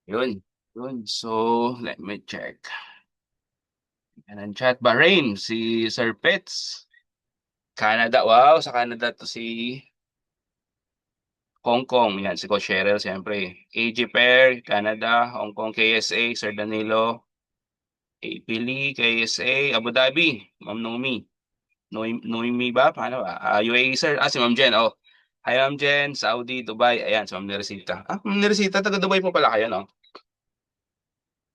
Yun. Yun. So, let me check. Yan ang chat. Bahrain, si Sir Pets. Canada, wow, sa Canada to si Hong Kong. Yan, si Coach Cheryl, siyempre. AG Pair, Canada, Hong Kong, KSA, Sir Danilo, AP Lee, KSA, Abu Dhabi, Ma'am Nomi. Noemi ba? Paano ba? UAE, sir. Si Ma'am Jen. Oh. Hi, Ma'am Jen. Saudi, Dubai. Ayan, si Ma'am Neresita. Ma'am Neresita, taga Dubai po pala kayo, no?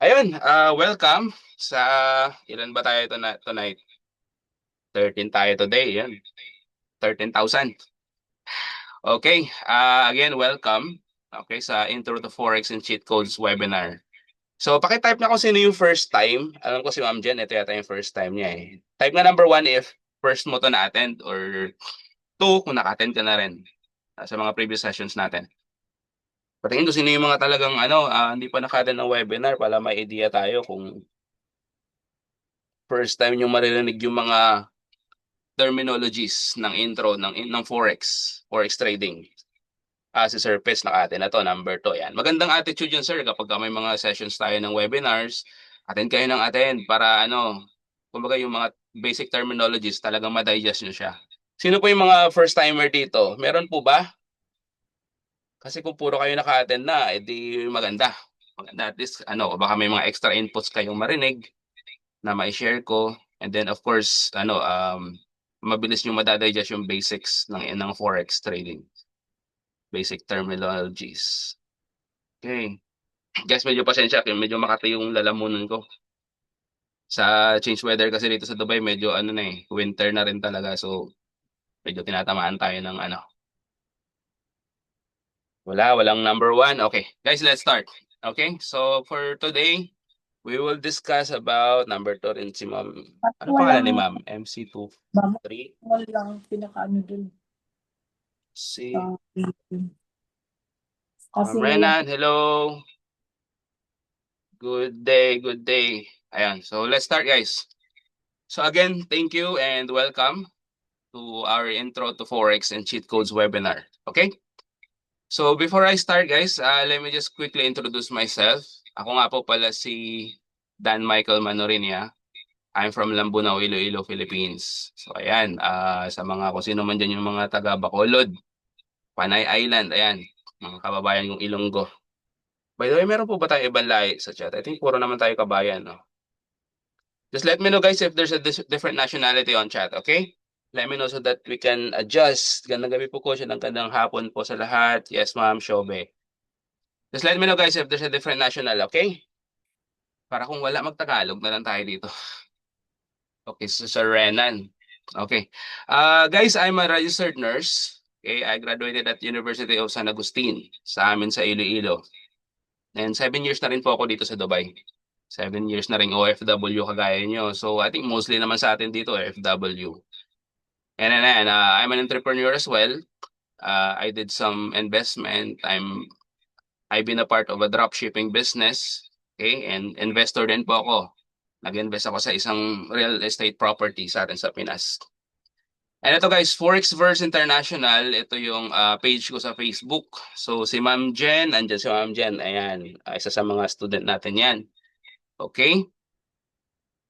Ayun, welcome sa ilan ba tayo tonight? 13 tayo today, yan. 13,000. Okay, again, welcome. Okay, sa Intro to Forex and Cheat Codes webinar. So, pakitype na kung sino yung first time. Alam ko si Ma'am Jen, ito yata yung first time niya eh. Type na number 1 if first mo to na-attend or 2 kung naka-attend ka na rin sa mga previous sessions natin. Patingin ko sino yung mga talagang hindi pa naka-attend ng webinar para may idea tayo kung first time yung maririnig yung mga terminologies ng intro ng Forex trading. Si Sir Pets naka-attend na to, number 2. Yan. Magandang attitude yun, sir, kapag may mga sessions tayo ng webinars, attend kayo ng attend para kumbaga yung mga basic terminologies talagang ma-digest nyo siya. Sino po yung mga first timer dito? Meron po ba? Kasi kung puro kayo naka-attend na, edi maganda. Maganda at least, baka may mga extra inputs kayong marinig na ma-share ko. And then, of course, mabilis nyo madadigest yung basics ng Forex trading. Basic terminologies. Okay. Guys, medyo pasensya. Medyo makati yung lalamunan ko. Sa change weather kasi dito sa Dubai, medyo winter na rin talaga. So, medyo tinatamaan tayo ng walang number 1. Okay, guys, let's start. Okay, so for today, we will discuss about number 2 rin si Ma'am. Ano pangalan Walang, ni Ma'am? MC2 ma'am, 3? walang pinakaano dun. Si Kasi Ma'am yung Renan, hello. Good day, good day. Ayan, so let's start, guys. So again, thank you and welcome to our Intro to Forex and Cheat Codes webinar. Okay? So before I start, guys, let me just quickly introduce myself. Ako nga po pala si Dan Michael Manorinia. I'm from Lambunao, Iloilo, Philippines. So ayan, sa mga kung sino man dyan yung mga taga Bacolod, Panay Island, ayan, mga kababayan yung Ilonggo. By the way, meron po ba tayong ibang lahi sa chat? I think puro naman tayo kabayan, no? Just let me know, guys, if there's a different nationality on chat, okay? Let me know so that we can adjust. Gandang gabi po ko siya ng gandang hapon po sa lahat. Yes, ma'am, Shobe. Just let me know, guys, if there's a different national, okay? Para kung wala, mag-Tagalog na lang tayo dito. Okay, so Sir Renan. Okay. Guys, I'm a registered nurse. Okay, I graduated at University of San Agustin sa amin sa Iloilo. And 7 years na rin po ako dito sa Dubai. 7 years na rin OFW kagaya nyo. So I think mostly naman sa atin dito OFW. And then I'm an entrepreneur as well. I did some investment. I've been a part of a dropshipping business. Okay, and investor din po ako. Nag-invest ako sa isang real estate property sa atin sa Pinas. And ito, guys, Forexverse International, ito yung page ko sa Facebook. So si Ma'am Jen, andyan si Ma'am Jen, ayan, isa sa mga student natin yan. Okay?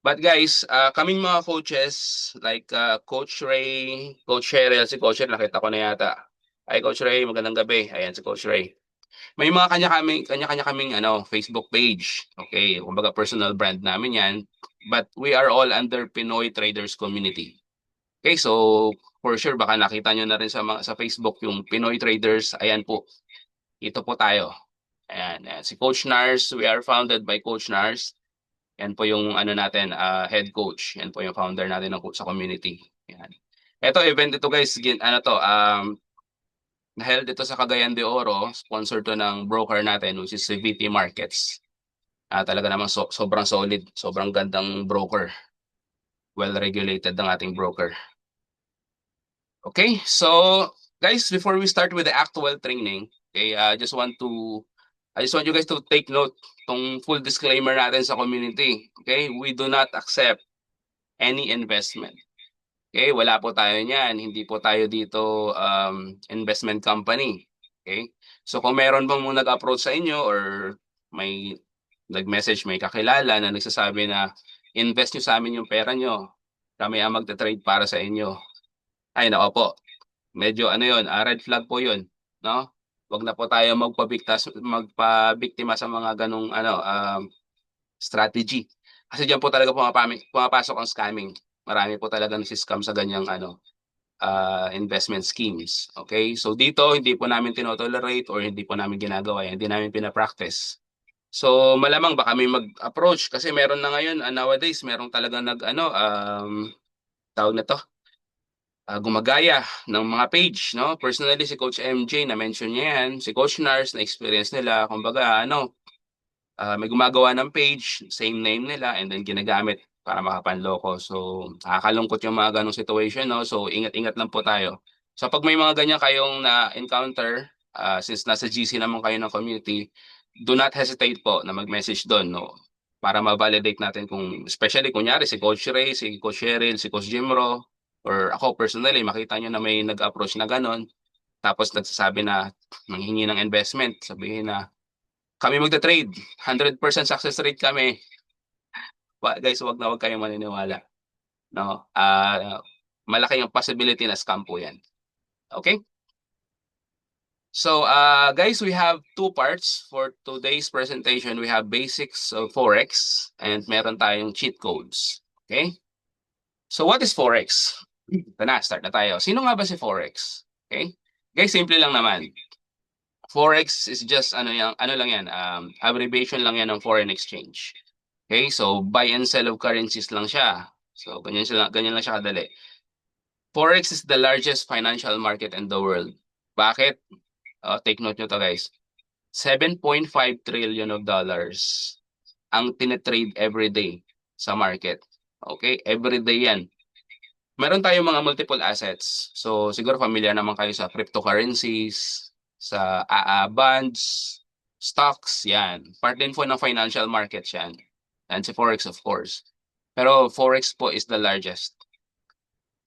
But guys, kaming mga coaches, like Coach Ray, Coach Cheryl, si Coach Cheryl, nakita ko na yata. Ay, Coach Ray, magandang gabi. Ayan, si Coach Ray. May mga kanya-kanya kaming Facebook page. Okay, kumbaga personal brand namin 'yan. But we are all under Pinoy Traders Community. Okay, so for sure baka nakita nyo na rin sa Facebook yung Pinoy Traders. Ayan po. Ito po tayo. Ayan, si Coach Nars, we are founded by Coach Nars. Yan po yung natin, head coach. Yan po yung founder natin sa community. Yan. Ito event ito, guys, na-held ito sa Cagayan de Oro, sponsor to ng broker natin which is si VT Markets. Talaga naman sobrang solid, sobrang gandang broker. Well regulated ng ating broker. Okay, so guys, before we start with the actual training, okay, I just want you guys to take note tong full disclaimer natin sa community. Okay, we do not accept any investment. Okay, wala po tayo niyan. Hindi po tayo dito investment company. Okay? So kung meron bang nag-approach sa inyo or may nag-message, may kakilala na nagsasabi na invest nyo sa amin yung pera nyo. Kami ang magta-trade para sa inyo. Ay, nako po. Medyo ano yun, red flag po yun. No? Wag na po tayo magpabiktima sa mga ganong strategy. Kasi diyan po talaga pumapasok ang scamming. Marami po talaga nasi-scam sa ganyang investment schemes. Okay? So dito, hindi po namin tinotolerate or hindi po namin ginagawa yan. Hindi namin pinapractice. So malamang baka may mag-approach kasi meron na ngayon, nowadays, meron talaga tawag na to, gumagaya ng mga page, no? Personally, si Coach MJ, na-mention niya yan. Si Coach Nars, na-experience nila. Kumbaga, may gumagawa ng page, same name nila, and then ginagamit para makapanloko. So, nakakalungkot yung mga ganong situation, no? So, ingat-ingat lang po tayo. So, pag may mga ganyan kayong na-encounter, since nasa GC naman kayo ng community, do not hesitate po na mag-message doon, no? Para ma-validate natin kung, especially kunyari si Coach Ray, si Coach Cheryl, si Coach Jimro, or ako personally, makita nyo na may nag-approach na ganon, tapos nagsasabi na manghingi ng investment, sabihin na, kami magta-trade, 100% success rate kami. Guys, wag kayong maniniwala. No? Malaki yung possibility na scam po yan. Okay? So, guys, we have two parts for today's presentation. We have basics of Forex and meron tayong cheat codes. Okay? So, what is Forex? Ito na, start na tayo. Sino nga ba si Forex? Okay? Guys, simple lang naman. Forex is just ano lang yan, abbreviation lang yan ng foreign exchange. Okay? So, buy and sell of currencies lang siya. So, ganyan lang siya kadali. Forex is the largest financial market in the world. Bakit? Take note nyo to, guys. 7.5 trillion of dollars ang tinitrade every day sa market. Okay? Every day yan. Meron tayong mga multiple assets. So, siguro familiar naman kayo sa cryptocurrencies, sa bonds, stocks, yan. Part din po ng financial markets yan. And si Forex, of course. Pero Forex po is the largest.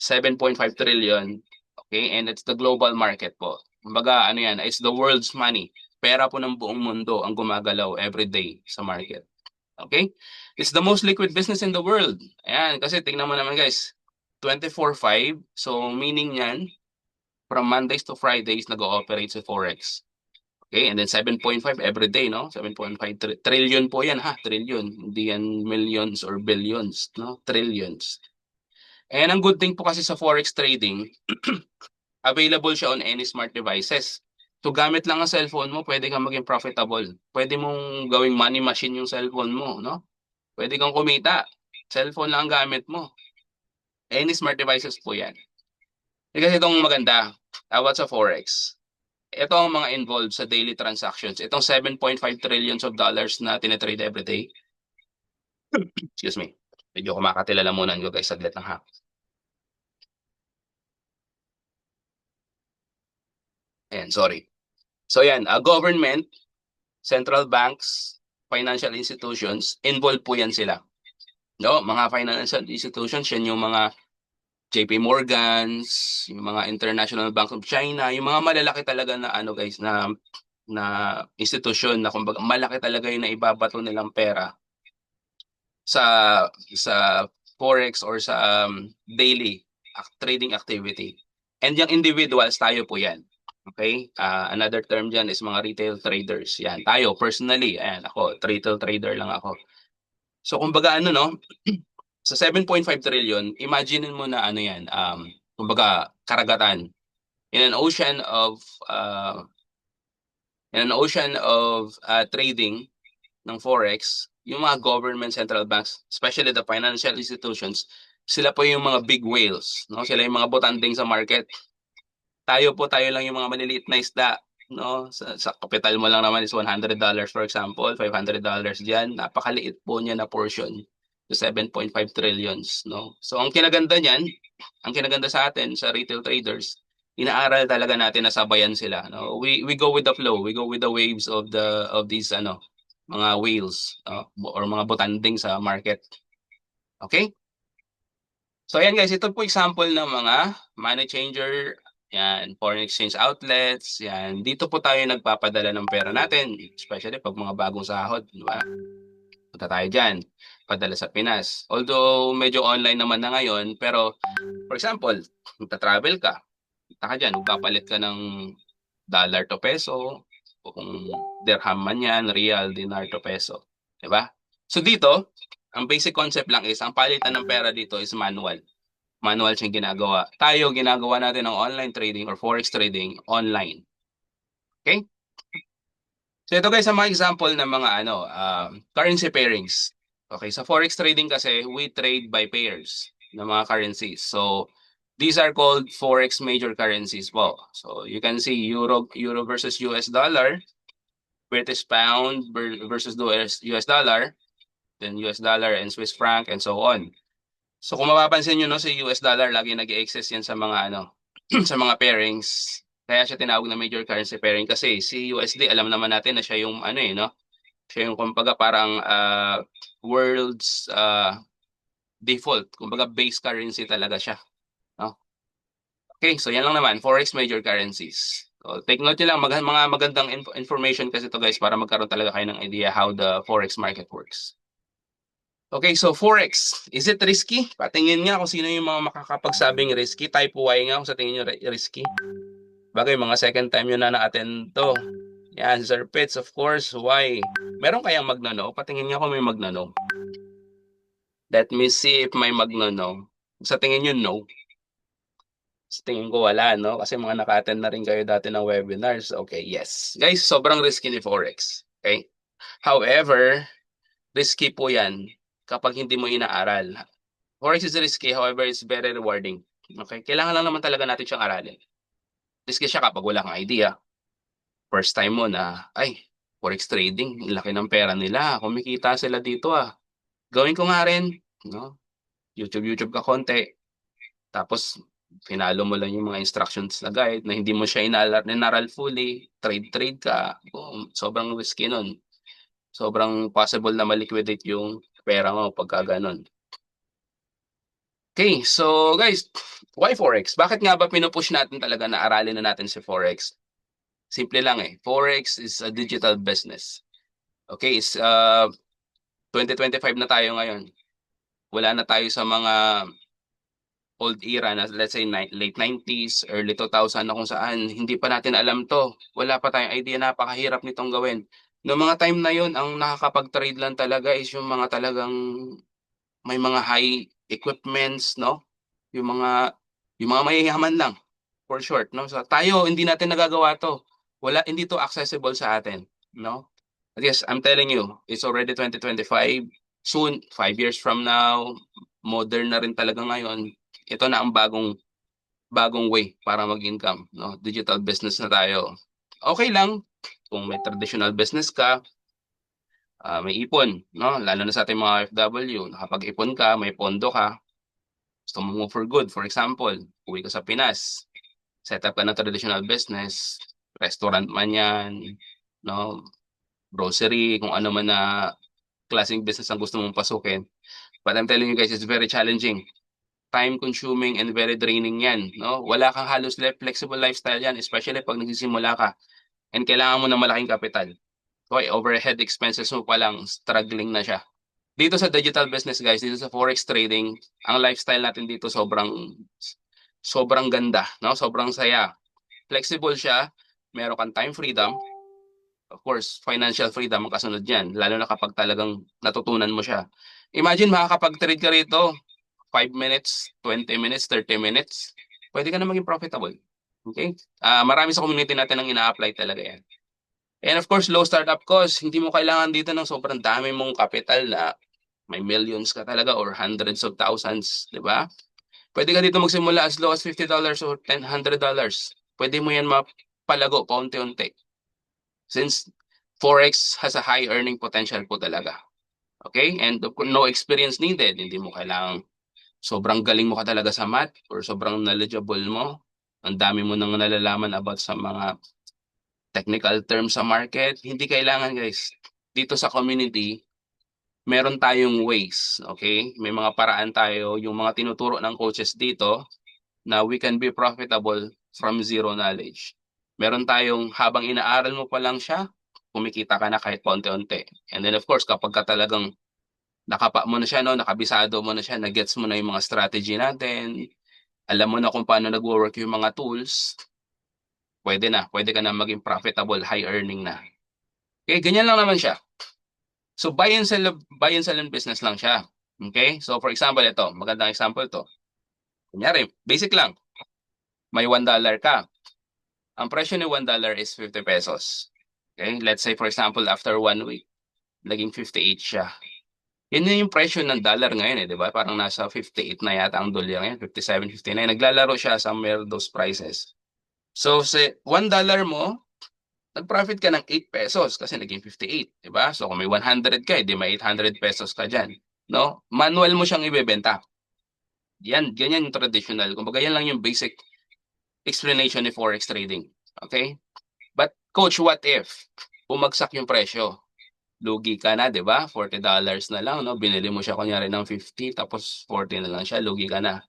7.5 trillion. Okay? And it's the global market po. Kumbaga, ano yan, it's the world's money. Pera po ng buong mundo ang gumagalaw every day sa market. Okay? It's the most liquid business in the world. Ayan, kasi tingnan mo naman guys, 24/5. So, meaning yan, from Mondays to Fridays, nag-ooperate sa Forex. Okay? And then 7.5 every day, no? 7.5 trillion po yan, ha? Trillion. Hindi yan millions or billions, no? Trillions. And ang good thing po kasi sa Forex trading, available siya on any smart devices. So gamit lang ang cellphone mo, pwede kang maging profitable. Pwede mong gawing money machine yung cellphone mo, no? Pwede kang kumita. Cellphone lang ang gamit mo. Any smart devices po yan. Kasi itong maganda, what's a Forex? Ito ang mga involved sa daily transactions. Itong 7.5 trillions of dollars na tinatrade every day. Excuse me. Medyo kumakatila muna ko guys, saglit lang ha. Ayan, sorry. So yan, government, central banks, financial institutions, involved po yan sila. No, mga financial institutions, yan yung mga JP Morgans, yung mga International Bank of China, yung mga malalaki talaga na guys na institusyon na kumbaga malaki talaga yung naibabato nilang pera sa Forex or sa daily trading activity. And yung individuals, tayo po yan. Okay? Another term dyan is mga retail traders. Yan, tayo personally, ayan, ako, retail trader lang ako. So kumbaga no, sa 7.5 trillion, imagine mo na yan, kumbaga karagatan. In an ocean of trading ng Forex, yung mga government central banks, especially the financial institutions, sila po yung mga big whales, no? Sila yung mga botanding sa market. Tayo lang yung mga maliliit na isda, no? Sa capital mo lang naman is $100 for example, $500 diyan. Napakaliit po niya na portion to 7.5 trillions, no? So ang kinaganda sa atin sa retail traders, inaaral talaga natin na sabayan sila, no? We go with the flow, we go with the waves of these mga whales, or mga botanding sa market. Okay? So ayan guys, ito po example ng mga money changer Yan, foreign exchange outlets, yan. Dito po tayo nagpapadala ng pera natin, especially pag mga bagong sahod, di ba? Punta tayo dyan, padala sa Pinas. Although medyo online naman na ngayon, pero for example, magta-travel ka, punta ka dyan, magpapalit ka ng dollar to peso, o kung dirham man yan, real, dinar to peso. Di ba? So dito, ang basic concept lang is, ang palitan ng pera dito is manual. Manual siyang ginagawa. Tayo, ginagawa natin ng online trading or forex trading online. Okay? So ito guys, ang mga example ng mga currency pairings. Okay, sa forex trading kasi, we trade by pairs ng mga currencies. So these are called forex major currencies po. So you can see Euro versus US dollar, British pound versus US dollar, then US dollar and Swiss franc and so on. So kung mapapansin nyo, no, sa US dollar, lagi nag-excess yan sa mga sa mga pairings. Kaya siya tinawag na major currency pairing kasi si USD, alam naman natin na siya yung no? Siya yung kumbaga parang world's default, kumbaga base currency talaga siya, no? Okay, so yan lang naman, forex major currencies. So, take note nyo lang, mga magandang information kasi to guys, para magkaroon talaga kayo ng idea how the forex market works. Okay, so Forex, is it risky? Patingin nga kung sino yung mga makakapagsabing risky. Type Y nga kung sa tingin nyo risky. Bagay, mga second time yun na na-attend to. Yan, Sir Pitts, of course. Why? Meron kayang magnano? Patingin nga kung may magnano. Let me see if may magnano. Sa tingin nyo, no. Sa tingin ko wala, no? Kasi mga naka-attend na rin kayo dati ng webinars. Okay, yes. Guys, sobrang risky ni Forex. Okay? However, risky po yan kapag hindi mo inaaral. Forex is risky, however, it's very rewarding. Okay? Kailangan lang naman talaga natin siyang aralin. Risky siya kapag wala kang idea. First time mo na, ay, Forex trading, laki ng pera nila. Kumikita sila dito ah. Gawin ko nga rin. No? YouTube ka konti. Tapos, pinalo mo lang yung mga instructions na guide na hindi mo siya inaral fully. Trade ka. Oh, sobrang risky nun. Sobrang possible na ma-liquidate yung pera mo pagka ganun. Okay, so guys, why Forex? Bakit nga ba pinupush natin talaga na aralin na natin si Forex? Simple lang eh. Forex is a digital business. Okay, it's 2025 na tayo ngayon. Wala na tayo sa mga old era na let's say late 90s, early 2000 na kung saan hindi pa natin alam to. Wala pa tayong idea, napakahirap nitong gawin. Noong mga time na yun, ang nakakapag-trade lang talaga is yung mga talagang may mga high equipments, no? Yung mga mayayaman lang, for short, no? So tayo hindi natin nagagawa 'to. Hindi 'to accessible sa atin, no? But yes, I'm telling you, it's already 2025. Soon, 5 years from now, modern na rin talaga ngayon. Ito na ang bagong way para mag-income, no? Digital business na tayo. Okay lang kung may traditional business ka, may ipon, no? Lalo na sa ating mga OFW, nakapag-ipon ka, may pondo ka, gusto mo move for good. For example, uwi ka sa Pinas, set up ka ng traditional business, restaurant man yan, no? Grocery, kung ano man na klaseng business ang gusto mong pasukin. But I'm telling you guys, it's very challenging. Time consuming and very draining yan, no? Wala kang halos flexible lifestyle yan, especially pag nagsisimula ka and kailangan mo ng malaking kapital. Okay, overhead expenses mo pa lang, struggling na siya. Dito sa digital business guys, dito sa forex trading, ang lifestyle natin dito sobrang ganda, no? Sobrang saya. Flexible siya, meron kang time freedom, of course, financial freedom ang kasunod niyan, lalo na kapag talagang natutunan mo siya. Imagine makakapag-trade ka rito 5 minutes, 20 minutes, 30 minutes. Pwede ka na maging profitable. Okay? Marami sa community natin ang ina-apply talaga yan. And of course, low startup cost. Hindi mo kailangan dito ng sobrang dami mong capital na may millions ka talaga or hundreds of thousands, di ba? Pwede ka dito magsimula as low as $50 or $100. Pwede mo yan mapalago paunti-unti. Since Forex has a high earning potential po talaga. Okay? And no experience needed. Hindi mo kailangang sobrang galing mo ka talaga sa math or sobrang knowledgeable mo. Ang dami mo nang nalalaman about sa mga technical terms sa market. Hindi kailangan guys. Dito sa community, meron tayong ways, okay? May mga paraan tayo, yung mga tinuturo ng coaches dito na we can be profitable from zero knowledge. Meron tayong habang inaaral mo pa lang siya, kumikita ka na kahit paunti-unti. And then of course, kapag ka talagang nakapa mo na siya, no, nakabisado mo na siya, nagets mo na yung mga strategy natin, alam mo na kung paano nagwo-work yung mga tools, pwede ka na maging profitable, high earning na. Okay, ganyan lang naman siya. So buy and sell in business lang siya. Okay? So for example, ito, magandang example to. Kunyari, basic lang. May $1 ka. Ang presyo ni $1 is 50 pesos. Okay? Let's say for example, after 1 week, naging 58 siya. Yan na yung presyo ng dollar ngayon, di ba? Parang nasa 58 na yata ang dolyar ngayon, 57, 59. Naglalaro siya somewhere those prices. So sa $1 mo, nag-profit ka ng 8 pesos kasi naging 58, di ba? So kung may 100 ka, di may 800 pesos ka dyan. No? Manual mo siyang ibebenta. Yan, ganyan yung traditional. Kumbaga yan lang yung basic explanation ni Forex trading. Okay? But coach, what if bumagsak yung presyo? Lugi ka na, di ba? $40 na lang, no? Binili mo siya kunyari ng 50, tapos 40 na lang siya, lugi ka na.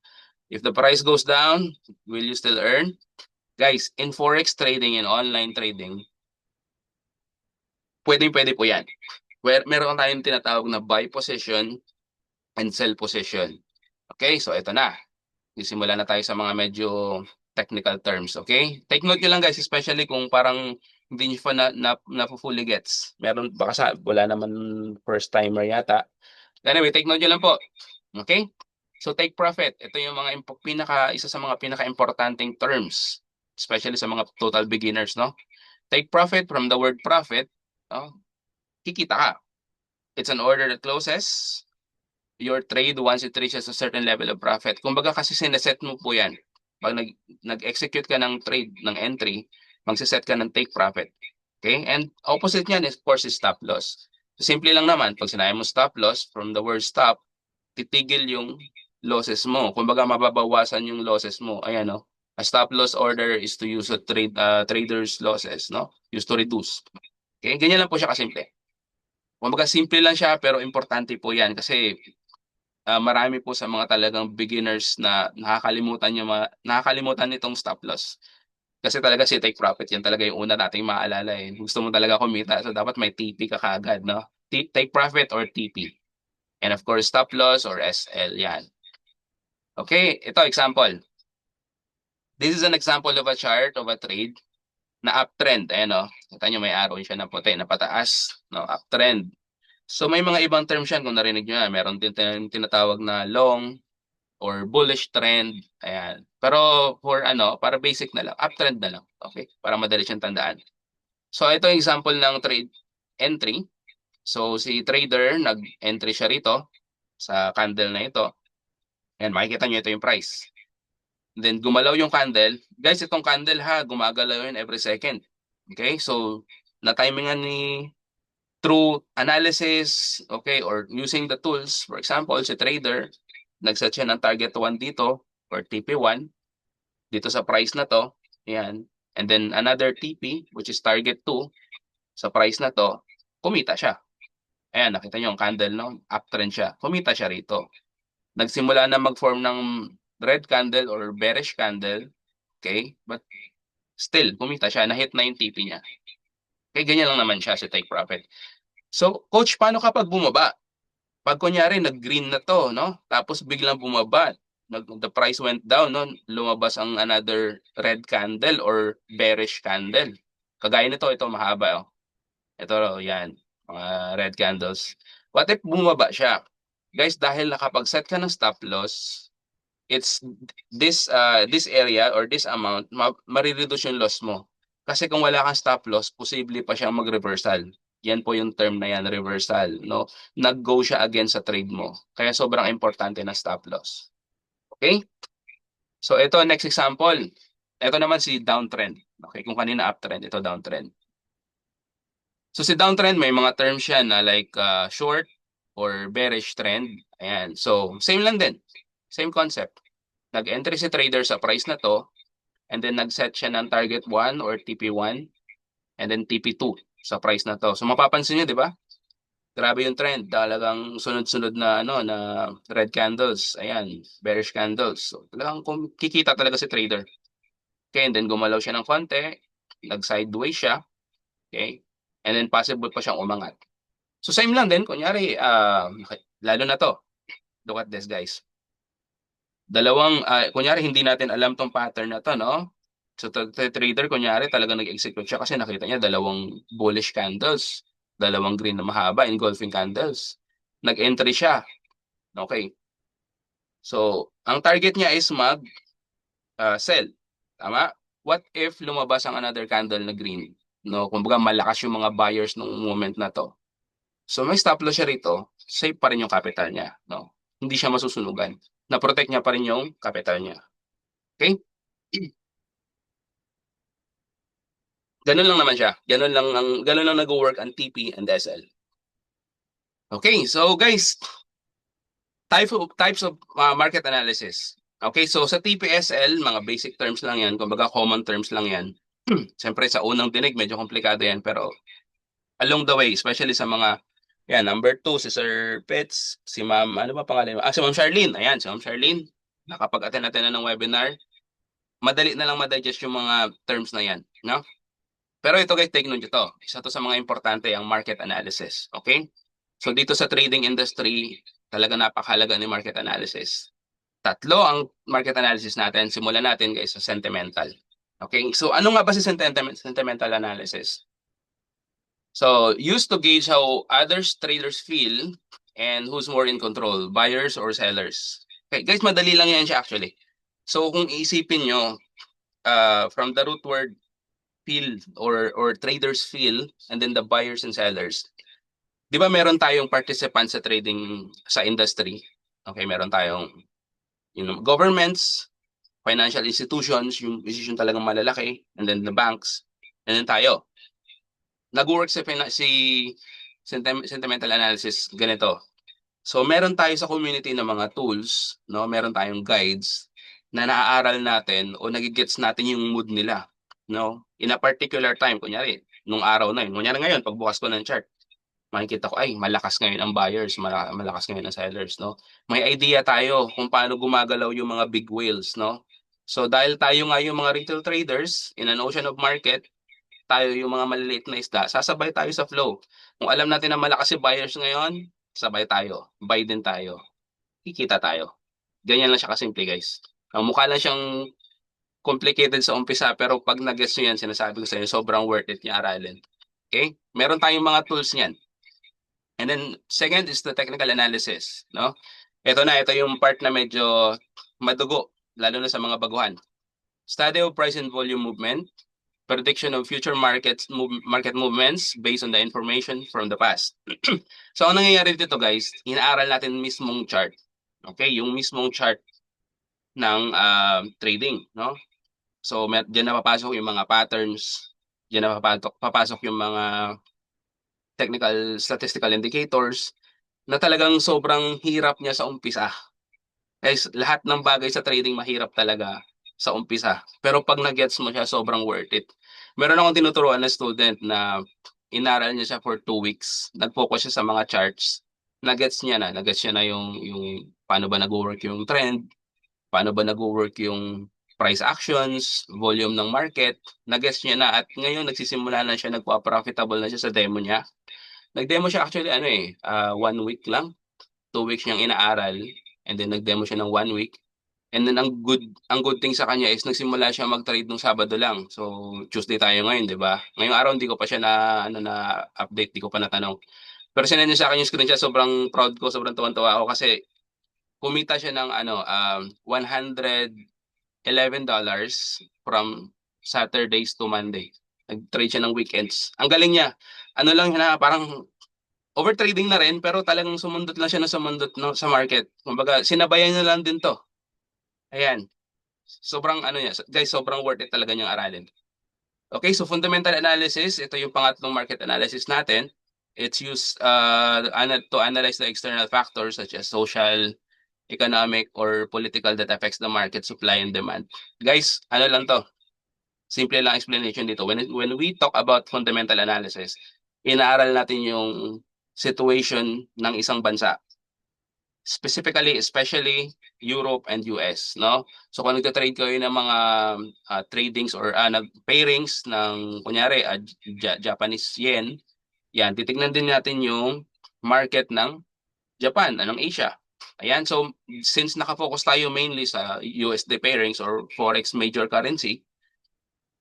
If the price goes down, will you still earn? Guys, in Forex trading and online trading, pwede po yan. Meron tayong tinatawag na buy position and sell position. Okay, so ito na. Sisimula na tayo sa mga medyo technical terms, okay? Take note nyo lang guys, especially kung parang hindi nyo pa na fully gets. Meron, baka wala naman first timer yata. Anyway, take note nyo lang po. Okay? So take profit. Ito yung mga isa sa mga pinaka-importanting terms, especially sa mga total beginners, no? Take profit from the word profit, no? Kikita ka. It's an order that closes your trade once it reaches a certain level of profit. Kumbaga kasi sineset mo po yan. Pag nag-execute ka ng trade, ng entry, magsiset ka ng take profit. Okay? And opposite niyan is, of course, is stop loss. So simple lang naman, pag sinabi mo stop loss, from the word stop, titigil yung losses mo. Kumbaga mababawasan yung losses mo. Ayan, no? A stop loss order is to use a trader's losses, no? Used to reduce. Okay? Ganyan lang po siya kasimple. Kumbaga simple lang siya pero importante po yan kasi marami po sa mga talagang beginners na nakakalimutan nitong stop loss. Kasi talaga si take profit, yan talaga yung una nating maalala eh. Gusto mo talaga kumita, so dapat may TP ka kaagad, no? Take profit or TP. And of course, stop loss or SL, yan. Okay, ito example. This is an example of a chart of a trade na uptrend. Ayan, no? Kita nyo may arrow siya na puti, na pataas, no? Uptrend. So may mga ibang terms yan kung narinig nyo yan. Meron din tinatawag na long or bullish trend. Ayan. Pero para basic na lang, uptrend na lang. Okay? Para madali siyang tandaan. So ito yung example ng trade entry. So si trader, nag-entry siya rito sa candle na ito. Ayan, makikita nyo ito yung price. Then gumalaw yung candle. Guys, itong candle ha, gumagalaw yun every second. Okay? So na-timingan ni through analysis, okay, or using the tools, for example, si trader, nag-set siya ng target 1 dito, or TP1, dito sa price na to, yan. And then another TP, which is target 2, sa price na to, kumita siya. Ayan, nakita niyo yung candle, no? Uptrend siya. Kumita siya rito. Nagsimula na mag-form ng red candle or bearish candle, okay? But still, kumita siya. Na-hit na yung TP niya. Okay, ganyan lang naman siya sa take profit. So, coach, paano kapag bumaba? Pag kunyari nag-green na to, no? Tapos biglang bumaba, the price went down, no? Lumabas ang another red candle or bearish candle. Kagaya nito, ito mahaba, oh. Ito, yan, mga red candles. What if bumaba siya? Guys, dahil nakapag-set ka ng stop loss, it's this area or this amount, marireduce yung loss mo. Kasi kung wala kang stop loss, posible pa siyang mag-reversal. Yan po yung term na yan, reversal, no? Nag-go siya against sa trade mo. Kaya sobrang importante na stop loss. Okay? So ito, next example. Ito naman si downtrend. Okay, kung kanina uptrend, ito downtrend. So si downtrend, may mga terms siya na like short or bearish trend. Ayan. So same lang din. Same concept. Nag-entry si trader sa price na to, and then nag-set siya ng target 1 or TP1, and then TP2 sa price na to. So mapapansin niyo, di ba? Grabe yung trend. Talagang sunod-sunod na na red candles. Ayan, bearish candles. So talagang kikita talaga si trader. Okay, and then gumalaw siya ng konti, nag-sideways siya, okay? And then possible pa siyang umangat. So same lang din, kunyari, lalo na to. Look at this, guys. Kunyari hindi natin alam tong pattern na to, no? So trader, kunyari talaga nag-execute siya kasi nakita niya dalawang bullish candles, dalawang green na mahaba, engulfing candles. Nag-entry siya. Okay. So, ang target niya is sell. Tama? What if lumabas ang another candle na green? No, kumbaga malakas yung mga buyers nung moment na to. So may stop loss siya rito, safe pa rin yung capital niya, no? Hindi siya masusunugan. Na-protect niya pa rin yung capital niya. Okay? Ganun lang naman siya. Ganun lang nag-work ang TP and SL. Okay, so guys, types of market analysis. Okay, so sa TPSL, mga basic terms lang yan, kumbaga common terms lang yan. Siyempre sa unang dinig, medyo komplikado yan, pero along the way, especially sa mga, yan, number 2, si Sir Pets, si Ma'am, ano ba pangalan mo? Si Ma'am Charlene. Ayan, si Ma'am Charlene. Nakapag-attend natin na ng webinar. Madali na lang madigest yung mga terms na yan, no? Pero ito guys, take note nyo to. Isa to sa mga importante ang market analysis. Okay? So dito sa trading industry, talaga napakahalaga ni market analysis. Tatlo ang market analysis natin. Simulan natin guys sa sentimental. Okay? So ano nga ba si sentimental analysis? So used to gauge how others traders feel and who's more in control, buyers or sellers. Okay, guys, madali lang yan siya actually. So kung iisipin nyo, from the root word feel or traders feel and then the buyers and sellers. 'Di ba meron tayong participants sa trading sa industry? Okay, meron tayong governments, financial institutions, yung talagang malalaki, and then the banks, and then tayo. Nag-work si sentimental analysis ganito. So meron tayo sa community ng mga tools, no? Meron tayong guides na naaaral natin o nagigets natin yung mood nila, no? In a particular time, kunyari, nung araw na yun. Kunyari ngayon, pagbukas ko ng chart, makikita ko, ay, malakas ngayon ang buyers, malakas ngayon ang sellers, no? May idea tayo kung paano gumagalaw yung mga big whales, no? So dahil tayo nga yung mga retail traders in an ocean of market, tayo yung mga maliliit na isda, sasabay tayo sa flow. Kung alam natin na malakas si buyers ngayon, sabay tayo, buy din tayo, kikita tayo. Ganyan lang siya kasimple, guys. Ang mukha lang siyang complicated sa umpisa, pero pag nag-gets nyo yan, sinasabi ko sa inyo, sobrang worth it niya aralin. Okay? Meron tayong mga tools niyan. And then, second is the technical analysis. No? Ito yung part na medyo madugo, lalo na sa mga baguhan. Study of price and volume movement, prediction of future market movements based on the information from the past. So, ang nangyayari dito guys, inaaral natin mismong chart. Okay, yung mismong chart ng trading, no? So, diyan na papasok yung mga patterns, diyan na papasok yung mga technical statistical indicators na talagang sobrang hirap niya sa umpisa. Guys, lahat ng bagay sa trading mahirap talaga sa umpisa. Pero pag nag-gets mo siya, sobrang worth it. Meron akong tinuturuan na student na inaral niya siya for 2 weeks. Nag-focus siya sa mga charts. Nag-gets niya na yung paano ba nag-work yung trend, paano ba nag-work yung price actions, volume ng market. Nag-gets niya na at ngayon nagsisimula na siya, nagpa-profitable na siya sa demo niya. Nag-demo siya actually 1 week lang. 2 weeks niyang inaaral and then nag-demo siya ng 1 week. And then ang good thing sa kanya is nagsimula siya mag-trade nung Sabado lang. So Tuesday tayo ngayon, 'di ba? Ngayong araw hindi ko pa siya na update, di ko pa natanong. Pero sinend niya sa akin yung screenshot, sobrang proud ko, sobrang tuwan-tuwa ako kasi kumita siya ng $111 from Saturdays to Monday. Nag-trade siya ng weekends. Ang galing niya. Ano lang na parang overtrading na rin pero talagang sumundot lang siya na sumundot no, sa market. Kumbaga sinabayan niya lang din 'to. Ayan. Sobrang niya, guys, sobrang worth it talaga niyang aralin. Okay, so fundamental analysis, ito yung pangatlong market analysis natin. It's used to analyze the external factors such as social, economic, or political that affects the market supply and demand. Guys, ano lang to? Simple lang explanation dito. When we talk about fundamental analysis, inaaral natin yung situation ng isang bansa. specifically, especially Europe and US, no? So kung nagte-trade kayo ng mga tradings or pairings ng kunyari Japanese yen, yan, titignan din natin yung market ng Japan, anong Asia. Ayan, so since nakafocus tayo mainly sa USD pairings or forex major currency,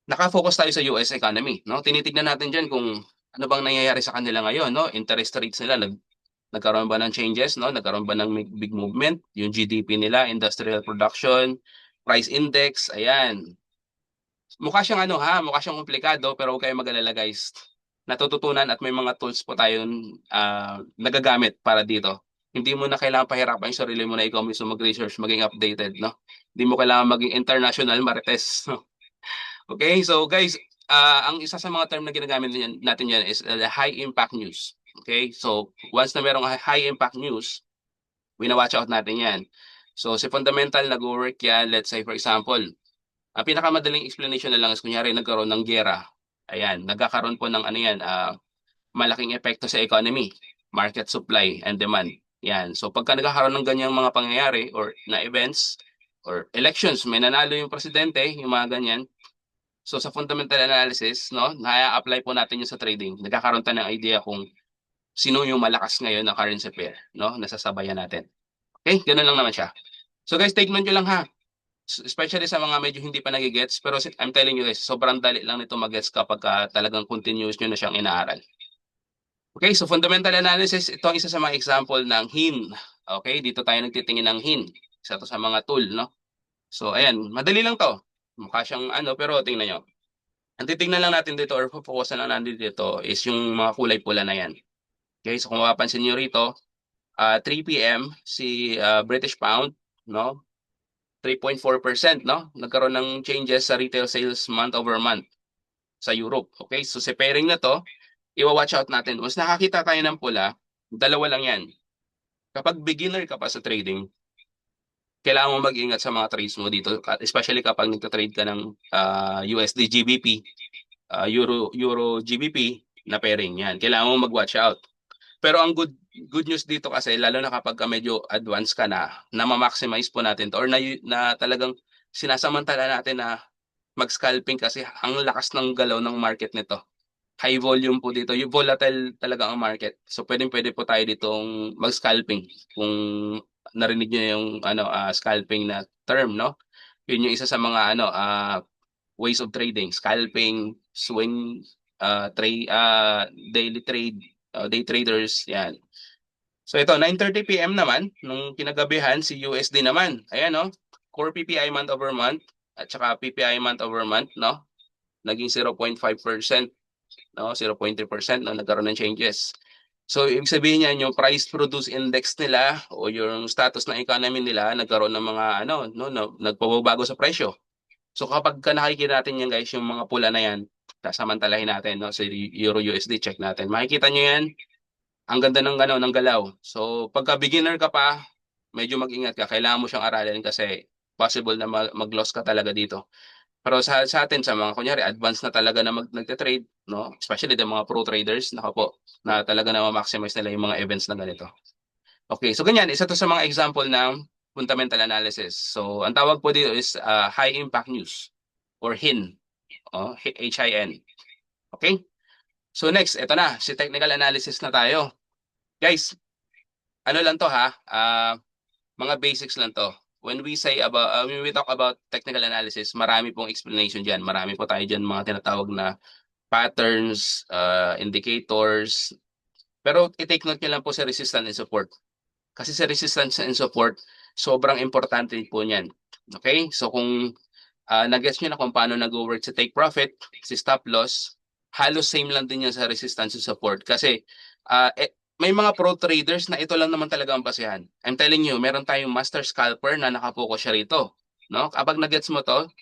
nakafocus tayo sa US economy, no? Tinitignan natin diyan kung ano bang nangyayari sa kanila ngayon, no? Interest rates nila nagkaroon ba ng changes, no? Nagkaroon ba ng big movement? Yung GDP nila, industrial production, price index, ayan. Mukha siyang mukha siyang komplikado pero huwag kayong mag-alala guys. Natututunan at may mga tools po tayong nagagamit para dito. Hindi mo na kailangan pahirapan yung sarili mo na ikaw mismo mag-research, maging updated, no? Hindi mo kailangan maging international marites, no? Okay, so guys, ang isa sa mga term na ginagamit natin yan is high impact news. Okay, so once na merong high impact news, wina-watch out natin yan. So si fundamental nag-work yan, let's say for example, ang pinakamadaling explanation na lang is kunyari nagkaroon ng giyera. Ayan, nagkakaroon po ng malaking epekto sa economy, market supply and demand. Yan. So pagka nagkakaroon ng ganyang mga pangyayari or na events or elections, may nanalo yung presidente, yung mga ganyan. So sa fundamental analysis, no, na-apply po natin yung sa trading. Nagkakaroon tayo ng idea kung sino yung malakas ngayon na currency pair, no, nasasabayan natin. Okay, ganoon lang naman siya. So guys, take note nyo lang ha. Especially sa mga medyo hindi pa nagigets, pero I'm telling you guys, sobrang dali lang nito mag-gets kapag talagang continuous nyo na siyang inaaral. Okay, so fundamental analysis, ito ang isa sa mga example ng HIN. Okay, dito tayo nagtitingin ng HIN. Isa to sa mga tool, no? So ayan, madali lang to. Mukha siyang pero tingnan nyo. Ang titingnan lang natin dito or focusan lang natin dito is yung mga kulay pula na yan. Okay, so kung mapapansin nyo rito, 3 p.m. si British Pound, no? 3.4%, no? Nagkaroon ng changes sa retail sales month over month sa Europe. Okay, so sa pairing na to, i-watch out natin. Once nakakita tayo ng pula, dalawa lang yan. Kapag beginner ka pa sa trading, kailangan mo mag-ingat sa mga trades mo dito, especially kapag nagta-trade ka ng USD GBP, Euro GBP na pairing yan. Kailangan mo mag-watch out. Pero ang good news dito kasi lalo na kapag medyo advanced ka na ma-maximize po natin to or na talagang sinasamantala natin na mag-scalping kasi ang lakas ng galaw ng market nito. High volume po dito. Yung volatile talaga ang market. So pwede po tayo ditong mag-scalping kung narinig niyo yung scalping na term, no? Yun yung isa sa mga ways of trading, scalping, swing trade, daily trade, day traders, yan. So ito 9:30 PM naman nung kinagabihan si USD naman. Ayan no, core PPI month over month at saka PPI month over month, no? Naging 0.5%, no? 0.3% no, nagkaroon ng changes. So ibig sabihin niyan yung price produce index nila o yung status ng economy nila nagkaroon ng mga nagpabago sa presyo. So kapag nakikita natin yan guys, yung mga pula na yan, sasamantalahin natin no, sa Euro USD, check natin. Makikita nyo yan, ang ganda ng galaw. So pagka beginner ka pa, medyo mag-ingat ka. Kailangan mo siyang aralin kasi possible na mag-loss ka talaga dito. Pero sa atin, sa mga kunyari, advanced na talaga na nagte-trade, no? Especially the mga pro traders, naka po, na talaga na ma-maximize nila yung mga events na ganito. Okay, so ganyan, isa to sa mga example ng fundamental analysis. So ang tawag po dito is high impact news or HIN, HIN. Okay? So next, ito na, si technical analysis na tayo. Guys, ano lang to ha, mga basics lang to. When we say about, when we talk about technical analysis, marami pong explanation dyan. Marami po tayo dyan mga tinatawag na patterns, indicators. Pero i-take note nyo lang po sa resistance and support. Kasi sa resistance and support, sobrang importante po niyan. Okay? So kung nag-gets nyo na kung paano nag-work sa take profit, si stop loss, halos same lang din yan sa resistance and support. Kasi may mga pro traders na ito lang naman talaga ang basehan. I'm telling you, meron tayong master scalper na nakapokus siya rito. No? Kapag nag-gets mo to,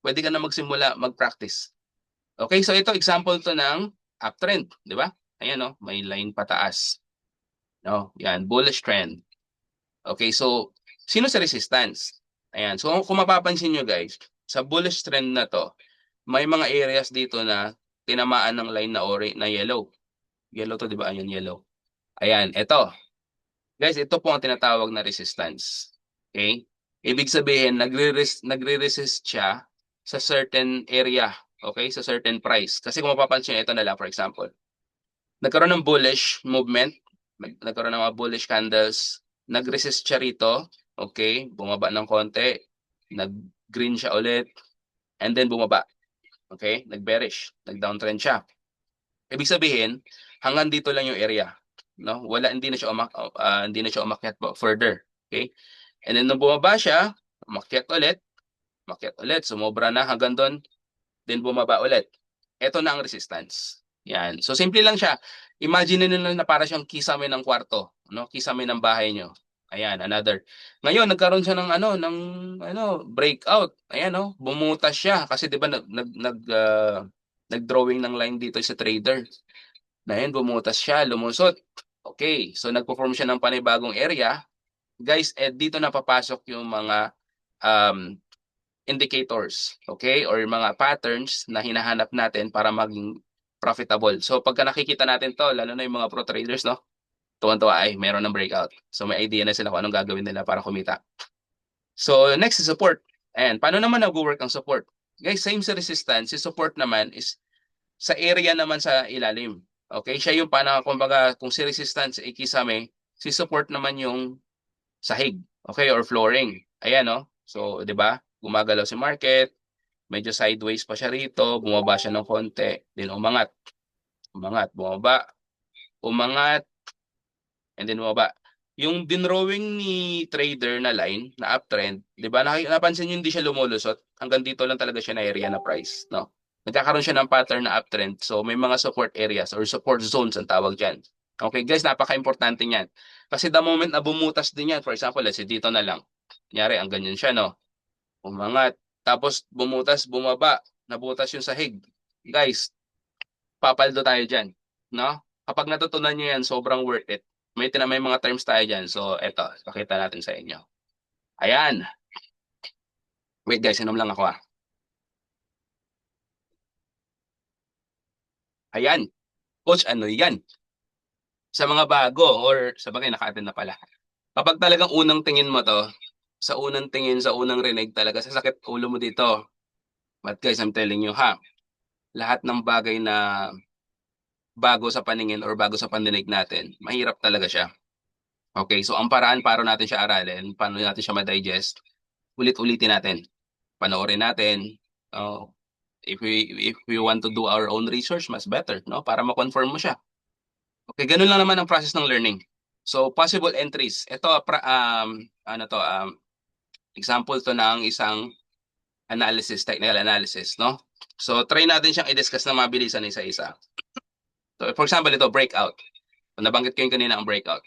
pwede ka na magsimula mag-practice. Okay, so ito example to ng uptrend, di ba? Ayan no, may line pataas. No, yan, bullish trend. Okay, so sino sa resistance? Ayan, so kung mapapansin nyo guys, sa bullish trend na to, may mga areas dito na tinamaan ng line na yellow. Yellow to, di ba? Ayan, yellow. Ayan, ito. Guys, ito po ang tinatawag na resistance. Okay? Ibig sabihin, nagre-resist siya sa certain area. Okay? Sa certain price. Kasi kung mapapansin nyo, ito na lang, for example. Nagkaroon ng bullish movement. Nagkaroon ng mga bullish candles. Nag-resist siya rito. Okay? Bumaba ng konti. Nag-green siya ulit. And then bumaba. Okay? Nag-bearish. Nag-downtrend siya. Ibig sabihin, hanggang dito lang yung area. No? Hindi na siya umakyat pa further. Okay? And then nung bumaba siya, umakyat ulit, sumobra na hanggang doon, then bumaba ulit. Ito na ang resistance. Yan. So simple lang siya. Imagine niyo na para siyang kisame ng kwarto, no? Kisame ng bahay niyo. Ayan, another. Ngayon nagkaroon siya ng breakout. Ayan, no? Bumutas siya kasi 'di ba nag-drawing ng line dito sa trader. Dahil bumutas siya, lumusot. Okay, so nagpo-form siya ng panibagong area. Guys, dito na papasok yung mga um, indicators, okay? Or mga patterns na hinahanap natin para maging profitable. So pagka nakikita natin to, lalo na yung mga pro traders, no? Tuwan-tuwa ay meron ng breakout. So may idea na sila kung anong gagawin nila para kumita. So next is support. And paano naman nag-work ang support? Guys, same sa resistance, si support naman is sa area naman sa ilalim. Okay? Siya yung kumbaga, kung si resistance ikisame, si support naman yung sahig. Okay? Or flooring. Ayan, no? So, di ba? Gumagalaw si market, medyo sideways pa siya rito, bumaba siya ng konti, then umangat. Umangat, bumaba, umangat, and then bumaba. Yung dinrowing ni trader na line, na uptrend, di ba? Napansin nyo hindi siya lumulusot. Hanggang dito lang talaga siya na area na price, no? Nagkakaroon siya ng pattern na uptrend. So may mga support areas or support zones ang tawag dyan. Okay guys, napaka-importante niyan. Kasi the moment na bumutas din yan, for example, let's say dito na lang. Kunyari, ang ganyan siya, no? Umangat. Tapos bumutas, bumaba. Nabutas yung sahig. Guys, papaldo tayo dyan. No? Kapag natutunan nyo yan, sobrang worth it. May mga terms tayo dyan. So, eto, pakita natin sa inyo. Ayan. Wait guys, inom lang ako ah. Ayan. Coach, ano yan? Sa mga bago or sa bagay naka-attend na pala. Kapag talagang unang tingin mo to, sa unang tingin, sa unang rinig talaga, sa sakit ulo mo dito. But guys, I'm telling you ha, lahat ng bagay na bago sa paningin or bago sa pandinig natin, mahirap talaga siya. Okay, so ang paraan para natin siya aralin, paano natin siya ma-digest, ulit-ulitin natin. Panoorin natin. Oh, if we want to do our own research, mas better, no? Para ma-confirm mo siya. Okay, ganun lang naman ang process ng learning. So, possible entries. Ito, example to ng isang technical analysis, no? So, try natin siyang i-discuss na mabilisan isa-isa. So, for example, ito, breakout. Nabanggit ko yung kanina ang breakout.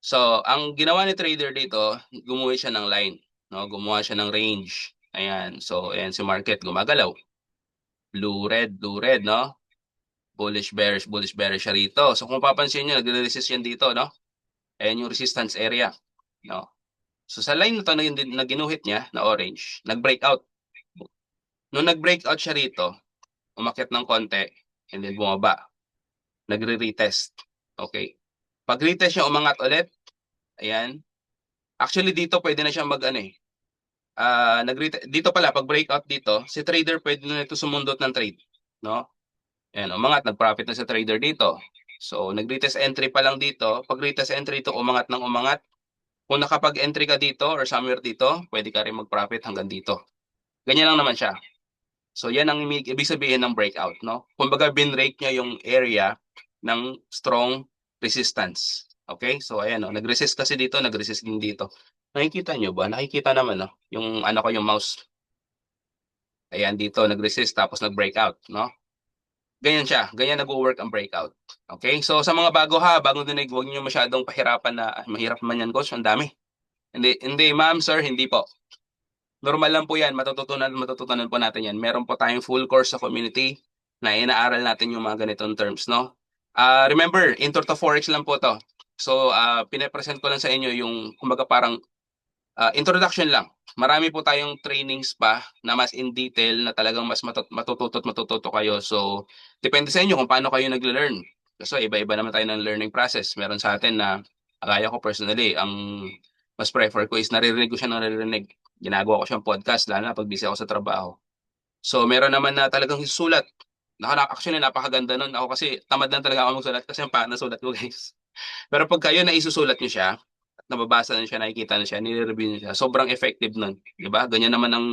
So, ang ginawa ni trader dito, gumawa siya ng line, no? Gumawa siya ng range. Ayan. So, ayan si market gumagalaw. Blue red, no? Bullish bearish siya rito. So, kung papansin niyo, nagre-resist yan dito, no? Ayan yung resistance area, no? So, sa line na to na ginuhit niya na orange, nag-breakout. Nung nag-breakout siya rito, umakyat ng konti, and then bumaba. Nagre-retest. Okay. Pag retest siya, umangat ulit. Ayan. Actually, dito pwede na siyang dito pala, pag breakout dito, si trader pwede na ito sumundot ng trade. No? Ayan, umangat, nag-profit na si trader dito. So, nag-retest entry pa lang dito. Pag retest entry ito, umangat ng umangat. Kung nakapag-entry ka dito or somewhere dito, pwede ka rin mag-profit hanggang dito. Ganyan lang naman siya. So, yan ang ibig sabihin ng breakout. No? Kumbaga, binrake niya yung area ng strong resistance. Okay? So, ayan, no? Nag-resist kasi dito, nag-resist din dito. Nakikita nyo ba? Nakikita naman, no? Yung ano ko, yung mouse. Ayan, dito, nag-resist tapos nag-breakout, no? Ganyan siya. Ganyan nag-work ang breakout. Okay? So, sa mga bago ha, bagong dinig, huwag niyo masyadong pahirapan na, mahirap man yan, coach, ang dami. Hindi, ma'am, sir, hindi po. Normal lang po yan. Matututunan po natin yan. Meron po tayong full course sa community na inaaral natin yung mga ganitong terms, no? Remember, Intro to Forex lang po to. So, pinapresent ko lang sa inyo yung, kumbaga parang introduction lang. Marami po tayong trainings pa na mas in detail na talagang mas matututo kayo. So, depende sa inyo kung paano kayo nagle-learn. Kasi iba-iba naman tayo ng learning process. Meron sa atin na Kaya ko personally, ang mas prefer ko is naririnig ko siya ng naririnig. Ginagawa ko siyang podcast, lalo na pag busy ako sa trabaho. So, meron naman na talagang sulat. Actually, napakaganda nun. Ako kasi tamad lang talaga ako magsulat kasi ang pangit na sulat ko, guys. Pero pag kayo na isusulat niyo siya, at nababasa na siya, nakikita na siya, nire-review niyo siya, sobrang effective nun. Di ba? Ganyan naman ang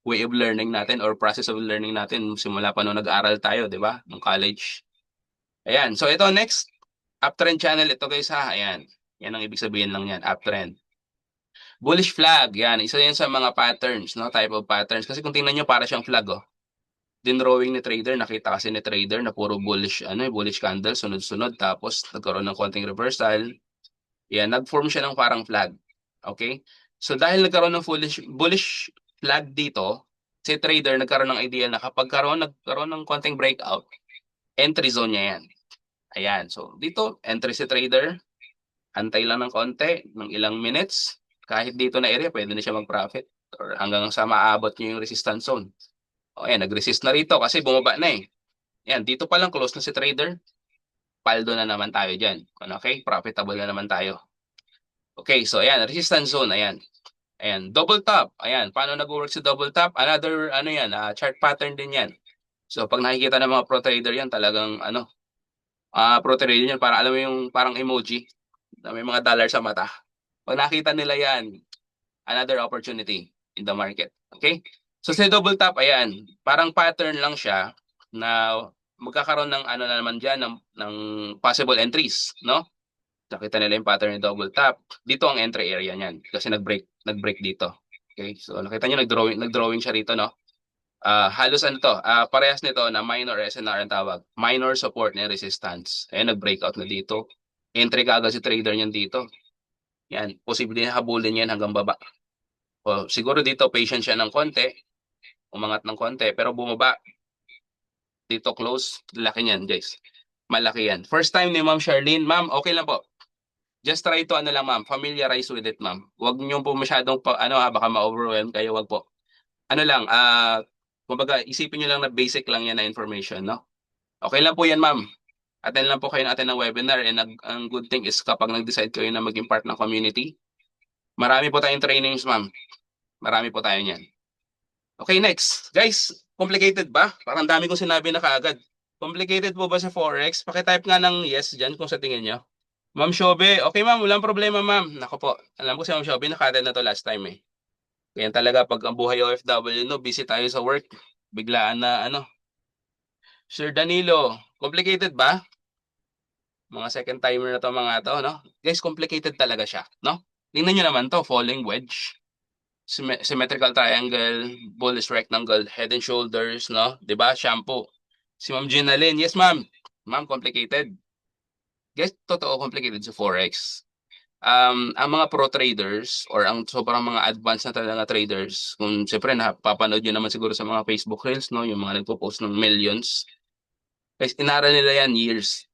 way of learning natin or process of learning natin simula pa nung nag-aaral tayo, di ba? Nung college. Ayan. So, ito next. Uptrend channel ito, guys, ha. Ayan. Yan ang ibig sabihin lang yan. Uptrend. Bullish flag. Yan. Isa yan sa mga patterns, no? Type of patterns. Kasi kung tingnan nyo, para siyang flag, oh. Dinrowing ni trader, nakita kasi ni trader na puro bullish, bullish candle, sunod-sunod. Tapos, nagkaroon ng konting reversal. Yan, nag-form siya ng parang flag. Okay? So, dahil nagkaroon ng bullish flag dito, si trader nagkaroon ng idea na kapag nagkaroon ng konting breakout, entry zone niya yan. Ayan. So, dito, entry si trader. Antay lang ng konti, ng ilang minutes. Kahit dito na area, pwede na siya mag-profit. Or hanggang sa maabot niyo yung resistance zone. O, ayan, nag-resist na rito kasi bumaba na eh. Ayan, dito pa lang close na si trader. Paldo na naman tayo dyan. Okay? Profitable na naman tayo. Okay, so ayan, resistance zone, ayan. Ayan, double top. Ayan, paano nag-work si double top? Another, chart pattern din yan. So, pag nakikita ng mga pro trader yan, talagang, pro trader yan, para alam mo yung parang emoji na may mga dollar sa mata. Pag nakita nila yan, another opportunity in the market. Okay? So, sa double top, ayan, parang pattern lang siya na magkakaroon ng na naman dyan, ng possible entries, no? Nakita nila yung pattern ng double tap. Dito ang entry area niyan kasi nag-break dito. Okay? So nakita niyo nag-drawing siya rito, no? Halos parehas nito na minor SNR ang tawag. Minor support and resistance. Ayun, nag-breakout na dito. Entry kaagad si trader niyan dito. Yan, posible na habulin yan hanggang baba. O, siguro dito patient siya ng konti, umangat ng konti, pero bumaba. Dito close, laki niyan, guys. Malaki yan. First time ni Ma'am Charlene. Ma'am, okay lang po. Just try to ma'am, familiarize with it, ma'am. Huwag niyo po masyadong baka ma-overwhelm kayo, wag po. Ano lang, kumbaga isipin niyo lang na basic lang yan na information, no? Okay lang po yan, ma'am. Attend lang po kayo natin ng webinar and ang good thing is kapag nag-decide kayo na maging part ng community, marami po tayong trainings, ma'am. Marami po tayo niyan. Okay, next. Guys, complicated ba? Parang dami kong sinabi na kaagad. Complicated po ba sa Forex? Paki-type nga ng yes dyan kung sa tingin niyo. Ma'am Shobe, okay ma'am, walang problema ma'am. Nako po, alam ko si Ma'am Shobe, nakatid na to last time eh. Kaya talaga pag ang buhay OFW, no, busy tayo sa work, biglaan na Sir Danilo, complicated ba? Mga second timer na to mga to, no? Guys, complicated talaga siya, no? Tingnan nyo naman to, falling wedge, symmetrical triangle, bullish rectangle, head and shoulders, no? 'Di ba? Shampoo. Si Ma'am Ginalyn, yes ma'am. Ma'am, complicated. Guys, totoo complicated sa Forex. Ang mga pro traders or ang sobrang mga advanced na talaga traders, kung siyempre napapanood nyo naman siguro sa mga Facebook Reels, no, yung mga nagpo-post ng millions, guys, inaral nila yan years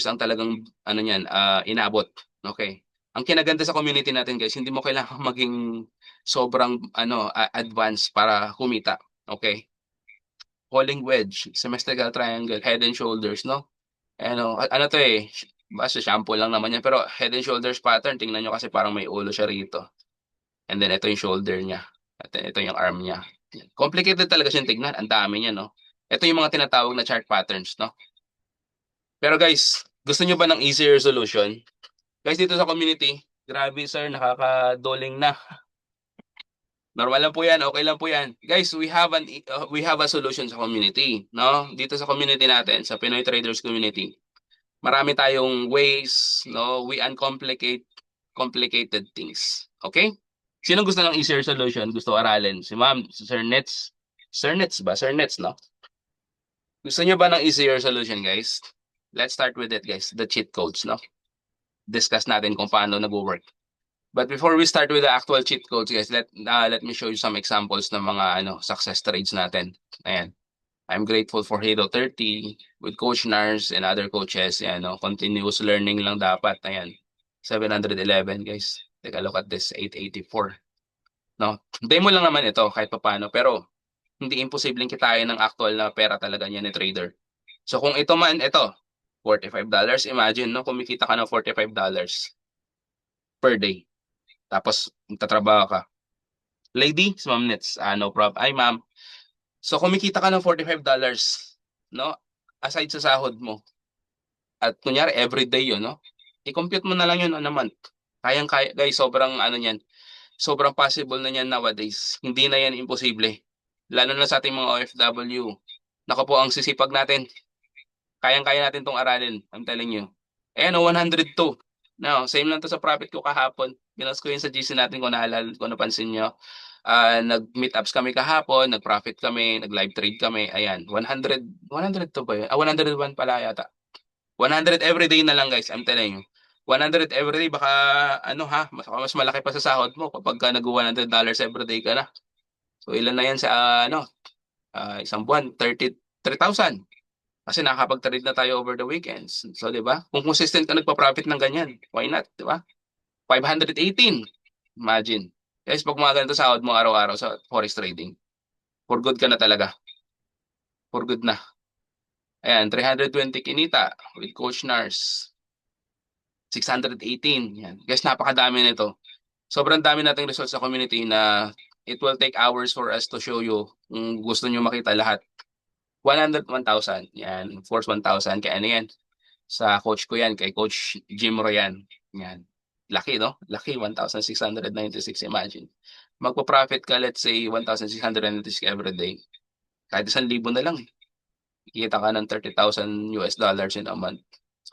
ang talagang niyan, inabot. Okay, ang kinaganda sa community natin, guys, hindi mo kailangan maging sobrang advanced para kumita. Okay, falling wedge, symmetrical triangle, head and shoulders, no, to eh, basta shampoo lang naman yan. Pero head and shoulders pattern, tingnan nyo kasi parang may ulo siya rito. And then ito yung shoulder niya. At then ito yung arm niya. Complicated talaga siyang tignan. Ang dami niya, no? Ito yung mga tinatawag na chart patterns, no? Pero guys, gusto nyo ba ng easier solution? Guys, dito sa community, grabe sir, nakakadoling na. Normal lang po yan, okay lang po yan. Guys, we have a solution sa community, no? Dito sa community natin, sa Pinoy Traders Community, marami tayong ways, no? We uncomplicate complicated things. Okay? Sino gusto ng easier solution? Gusto aralin? Si Ma'am, si Sir Nets. Sir Nets ba? Sir Nets, no? Gusto niyo ba ng easier solution, guys? Let's start with it, guys. The cheat codes, no? Discuss natin kung paano nag-work. But before we start with the actual cheat codes, guys, let me show you some examples ng mga success trades natin. Ayan. I'm grateful for Halo 30 with Coach Nars and other coaches. Ayan, continuous learning lang dapat. Ayan. 711, guys. Take a look at this, 884. No? Demo lang naman ito kahit papaano, pero hindi imposibleng kitain ng actual na pera talaga niya ni trader. So kung ito $45, imagine, no, kumikita ka ng $45. per day. Tapos, magtatrabaho ka. Lady, si Ma'am Nets, no problem. Ay, ma'am. So, kumikita ka ng $45, no? Aside sa sahod mo. At kunyari, everyday yun, no? I-compute mo na lang yun on a month. Kayang-kaya, guys, sobrang ano yan. Sobrang possible na yan nowadays. Hindi na yan imposible. Lalo na sa ating mga OFW. Naku po, ang sisipag natin. Kayang-kaya natin tong aralin. I'm telling you. Ayan, 102. Now, same lang to sa profit ko kahapon. Binas ko yun sa GC natin kung naalala, kung napansin nyo. Nag-meetups kami kahapon, nag-profit kami, nag-live trade kami. Ayan, 100, 102 ba yun? 101 pala yata. 100 everyday na lang guys, I'm telling you. 100 everyday, baka ano ha, mas malaki pa sa sahod mo kapag ka nag-$100 everyday ka na. So ilan na yan sa isang buwan? 33,000. Kasi nakakapag-trade na tayo over the weekends. So, di ba? Kung consistent ka nagpa-profit ng ganyan, why not? Di ba? 518. Imagine. Guys, pag mga ganito sahod mo araw-araw sa forex trading, for good ka na talaga. For good na. Ayan, 320 kinita with Coach Nars. 618. Yan. Guys, napakadami nito. Sobrang dami nating results sa community na it will take hours for us to show you kung gusto nyo makita lahat. 101,000. Yan. Force 1,000. Kaya ano yan? Sa coach ko yan, kay Coach Jim Royan. Yan. Laki, no? Laki, 1,696. Imagine. Magpo-profit ka, let's say, 1,696 every day. Kahit 1,000 na lang. Kikita ka ng 30,000 US dollars in a month.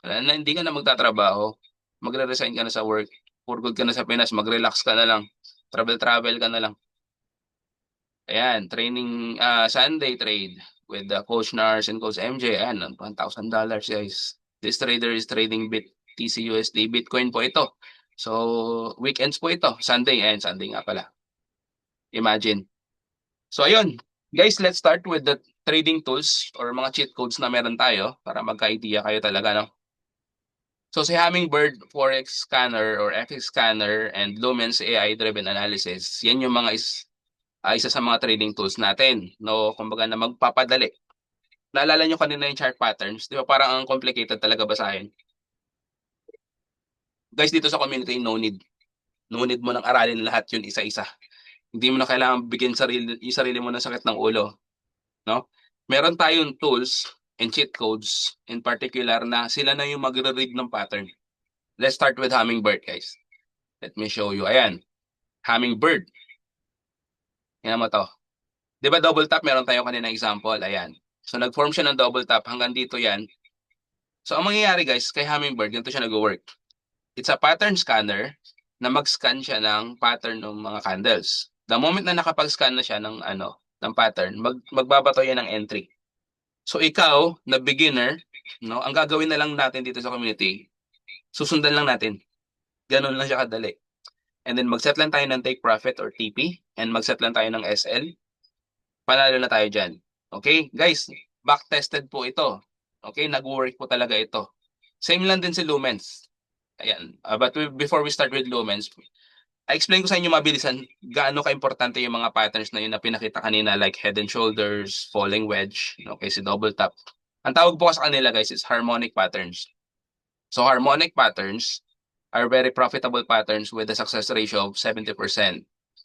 Na hindi ka na magtatrabaho. Magre-resign ka na sa work. For good ka na sa Pinas. Mag-relax ka na lang. Travel ka na lang. Ayan, training Sunday trade with Coach Nars and Coach MJ. Ayan, $1,000 guys. This trader is trading TCUSD. Bitcoin po ito. So, weekends po ito. Sunday. Ayan, Sunday nga pala. Imagine. So, ayun. Guys, let's start with the trading tools or mga cheat codes na meron tayo para magka-idea kayo talaga, no? So, si Hummingbird Forex Scanner or FX Scanner and Lumen's AI-driven analysis, yan yung mga isa sa mga trading tools natin, no? Kumbaga na magpapadali. Naalala nyo kanina yung chart patterns, di ba parang ang complicated talaga basahin. Guys, dito sa community, no need. No need mo nang aralin lahat yun isa-isa. Hindi mo na kailangan bigyan yung sarili mo ng sakit ng ulo, no? Meron tayong tools and cheat codes in particular na sila na yung magre-read ng pattern. Let's start with Hummingbird, guys. Let me show you. Ayan, Hummingbird. Yan mo to. Di ba double tap, meron tayo kanina example. Ayan. So, nag-form siya ng double tap. Hanggang dito yan. So, ang mangyayari guys, kay Hummingbird, ganito siya nag-work. It's a pattern scanner na mag-scan siya ng pattern ng mga candles. The moment na nakapag-scan na siya ng pattern, magbabato yan ng entry. So, ikaw, na beginner, no, ang gagawin na lang natin dito sa community, susundan lang natin. Ganun lang siya kadali. And then, mag-set lang tayo ng take profit or TP and mag-set lang tayo ng SL. Panalo na tayo dyan. Okay? Guys, back-tested po ito. Okay? Nag-work po talaga ito. Same lang din si Lumens. Ayan. But before we start with Lumens, I explain ko sa inyo mabilisan gaano ka-importante yung mga patterns na yun na pinakita kanina like head and shoulders, falling wedge, okay, si double top. Ang tawag po sa kanila guys is harmonic patterns. So harmonic patterns are very profitable patterns with a success ratio of 70%.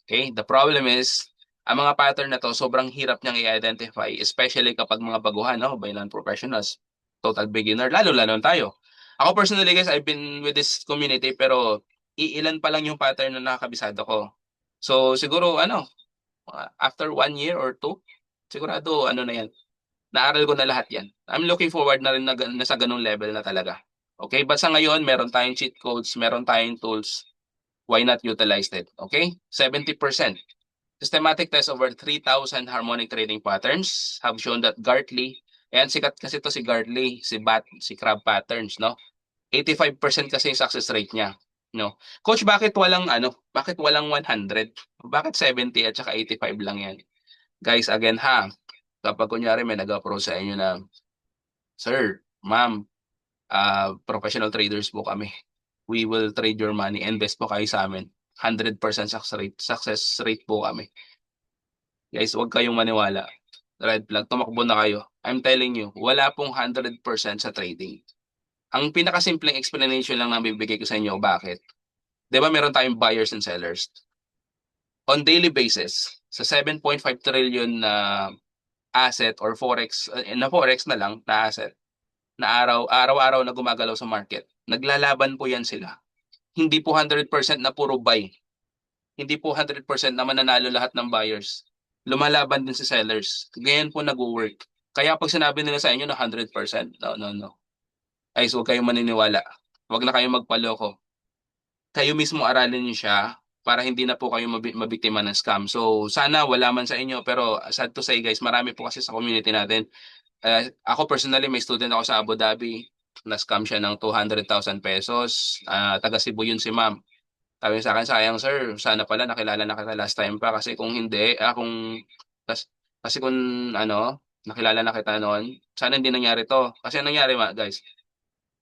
Okay? The problem is, ang mga pattern na to, sobrang hirap niyang i-identify, especially kapag mga baguhan, no? By non-professionals, total beginner, lalo-lalo tayo. Ako personally guys, I've been with this community, pero iilan pa lang yung pattern na nakakabisado ko. So siguro, after 1 year or 2, sigurado, na yan. Naaral ko na lahat yan. I'm looking forward na rin na sa ganung level na talaga. Okay, but sa ngayon, meron tayong cheat codes, meron tayong tools. Why not utilize it? Okay? 70%. Systematic tests over 3,000 harmonic trading patterns have shown that Gartley, ayan, sikat kasi to si Gartley, si Crab Patterns, no? 85% kasi yung success rate niya, no? Coach, bakit walang 100? Bakit 70 at saka 85 lang yan? Guys, again ha, kapag kunyari may nag-approach sa inyo na, Sir, Ma'am, professional traders po kami. We will trade your money. Invest po kayo sa amin. 100% success rate po kami. Guys, huwag kayong maniwala. Red flag, tumakbo na kayo. I'm telling you, wala pong 100% sa trading. Ang pinakasimpleng explanation lang na bibigay ko sa inyo, bakit? 'Di ba meron tayong buyers and sellers? On daily basis, sa 7.5 trillion na asset or forex, na forex na lang na asset, na araw-araw na gumagalaw sa market, naglalaban po yan sila. Hindi po 100% na puro buy. Hindi po 100% na mananalo lahat ng buyers. Lumalaban din si sellers. Ganyan po nag-work. Kaya pag sinabi nila sa inyo na 100%, no, no, no. Ay, so huwag kayong maniniwala. Huwag na kayong magpaloko. Kayo mismo aralin niyo siya para hindi na po kayo mabiktima ng scam. So, sana wala man sa inyo, pero sad to say guys, marami po kasi sa community natin. Ako personally, may student ako sa Abu Dhabi. Na-scam siya ng 200,000 pesos. Taga Cebu yun si ma'am. Sabi niya sa akin, sayang sir, sana pala nakilala na kita last time pa kasi kung hindi, kasi kung ano, nakilala na kita noon, sana hindi nangyari to. Kasi ang nangyari guys,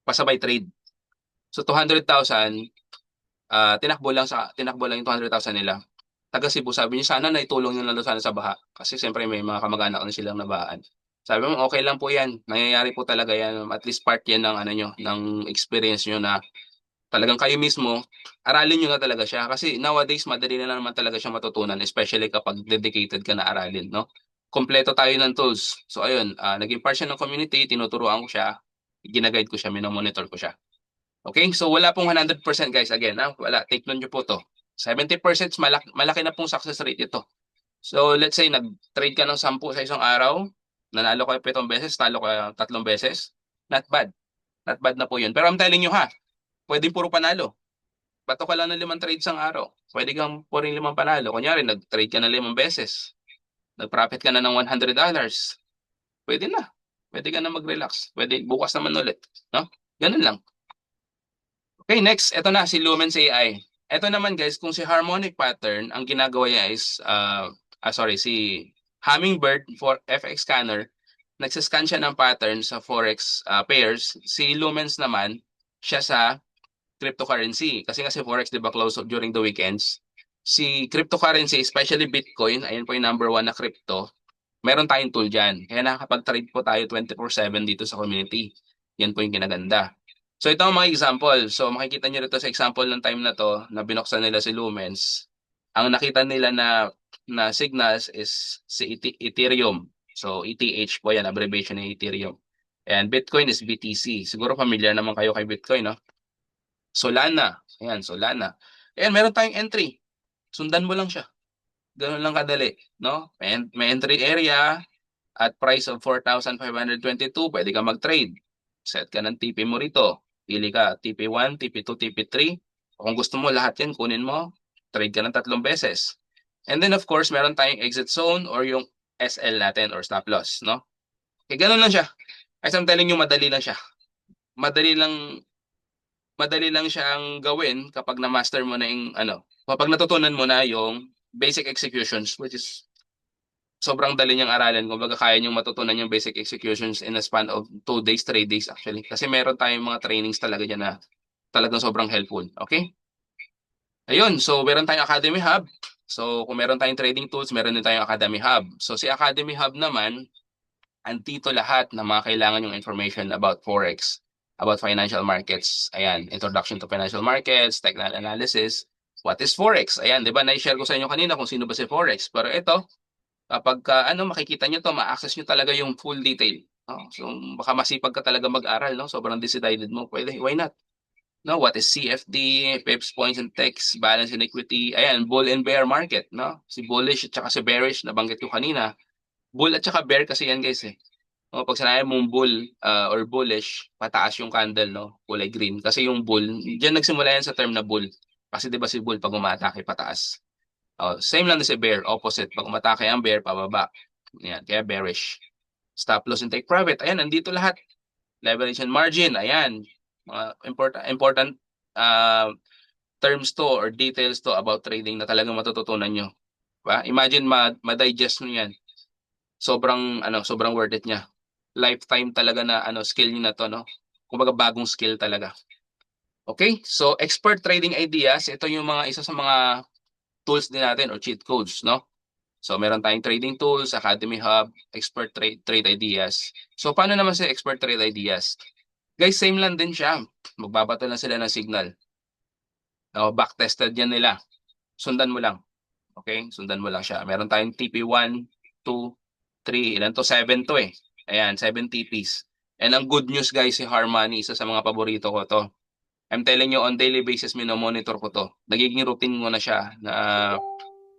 pasabay trade. So 200,000, tinakbo lang yung 200,000 nila. Taga Cebu, sabi niya sana naitulong niyo na lang sana sa baha. Kasi siyempre may mga kamag-anak na silang nabahaan. Sabi mo, okay lang po yan. Nangyayari po talaga yan. At least part yan ng ano nyo, ng experience nyo na talagang kayo mismo, aralin nyo na talaga siya. Kasi nowadays, madali na naman talaga siya matutunan, especially kapag dedicated ka na aralin, no? Kompleto tayo ng tools. So ayun, naging part siya ng community, tinuturuan ko siya, ginaguide ko siya, minomonitor ko siya. Okay? So wala pong 100% guys. Again, wala. Take note nyo po to. 70% malaki na pong success rate ito. So let's say nag-trade ka ng 10 sa isang araw, nanalo ka 7 beses, talo ka 3 beses. Not bad. Not bad na po yun. Pero I'm telling you ha, pwedeng puro panalo. Bato ka lang ng 5 trades ang araw. Pwede kang puring 5 panalo. Kunyari, nag-trade ka ng 5 beses. Nag-profit ka na ng $100. Pwede na. Pwede ka na mag-relax. Pwede bukas naman ulit. No? Ganun lang. Okay, next. Ito na, si Lumens AI. Ito naman guys, kung si Harmonic Pattern, ang ginagawa niya is, si Hummingbird for FX Scanner, nagsascan siya ng pattern sa Forex pairs. Si Lumens naman, siya sa cryptocurrency. Kasi Forex, di ba, close during the weekends. Si cryptocurrency, especially Bitcoin, ayan po yung number 1 na crypto, meron tayong tool dyan. Kaya nakakapag-trade po tayo 24/7 dito sa community. Yan po yung kinaganda. So ito ang mga example. So makikita nyo rito sa example ng time na to na binuksan nila si Lumens. Ang nakita nila na signals is si Ethereum. So ETH po yan, abbreviation ng Ethereum. And Bitcoin is BTC. Siguro familiar naman kayo kay Bitcoin, no? Solana. Ayan, Solana. Ayan, meron tayong entry. Sundan mo lang siya. Ganun lang kadali, no? May entry area at price of 4,522, pwede ka mag-trade. Set ka ng TP mo rito. Pili ka TP1, TP2, TP3. Kung gusto mo lahat yan, kunin mo. Trade ka ng 3 beses. And then of course, meron tayong exit zone or yung SL natin or stop loss, no? Okay, ganun lang siya. As I'm telling you, madali lang siya. Madali lang siyang gawin kapag na-master mo na yung kapag natutunan mo na yung basic executions, which is sobrang dali niyang aralin. Kumbaga kaya niyong matutunan yung basic executions in a span of 2 days, 3 days actually. Kasi meron tayong mga trainings talaga dyan na talagang sobrang helpful. Okay? Ayun, so meron tayong Academy Hub. So kung meron tayong trading tools, meron din tayong Academy Hub. So si Academy Hub naman, andito lahat ng mga kailangan yung information about Forex, about financial markets. Ayan, introduction to financial markets, technical analysis, what is Forex? Ayan, di ba, na-share ko sa inyo kanina kung sino ba si Forex. Pero ito, kapag makikita nyo to, ma-access nyo talaga yung full detail. No? So baka masipag ka talaga mag-aral, no? Sobrang decided mo, pwede, why not? No, what is CFD, pips, points and ticks, balance and equity. Ayan, bull and bear market, no? Si bullish at saka si bearish, nabanggit ko kanina. Bull at saka bear kasi yan guys eh. No, pag sinabi mong bull or bullish, pataas yung candle, no? Kulay green. Kasi yung bull, diyan nagsimula yan sa term na bull. Kasi 'di ba si bull pag umaatake pataas. Same lang din si bear, opposite. Pag umatake ang bear, pababa. Yan, kaya bearish. Stop loss and take profit. Ayan, nandito lahat. Leverage and margin. Ayan. Mga important uh, terms to or details to about trading na talagang matututunan nyo. Diba? Imagine ma-digest nyo yan. Sobrang worth it niya. Lifetime talaga na skill niyo na to, no? Kumbaga bagong skill talaga. Okay? So expert trading ideas, ito yung isa sa mga tools din natin or cheat codes, no? So meron tayong trading tools, Academy Hub, expert trade ideas. So paano naman sa expert trade ideas? Guys, same lang din siya. Magbabato lang sila ng signal. Back-tested yan nila. Sundan mo lang. Okay? Sundan mo lang siya. Meron tayong TP1, 2, 3, ilan to? 7 to eh. Ayan, 7 TPs. And ang good news guys, si Harmony, isa sa mga paborito ko to. I'm telling you, on daily basis, minomonitor ko to. Nagiging routine mo na siya.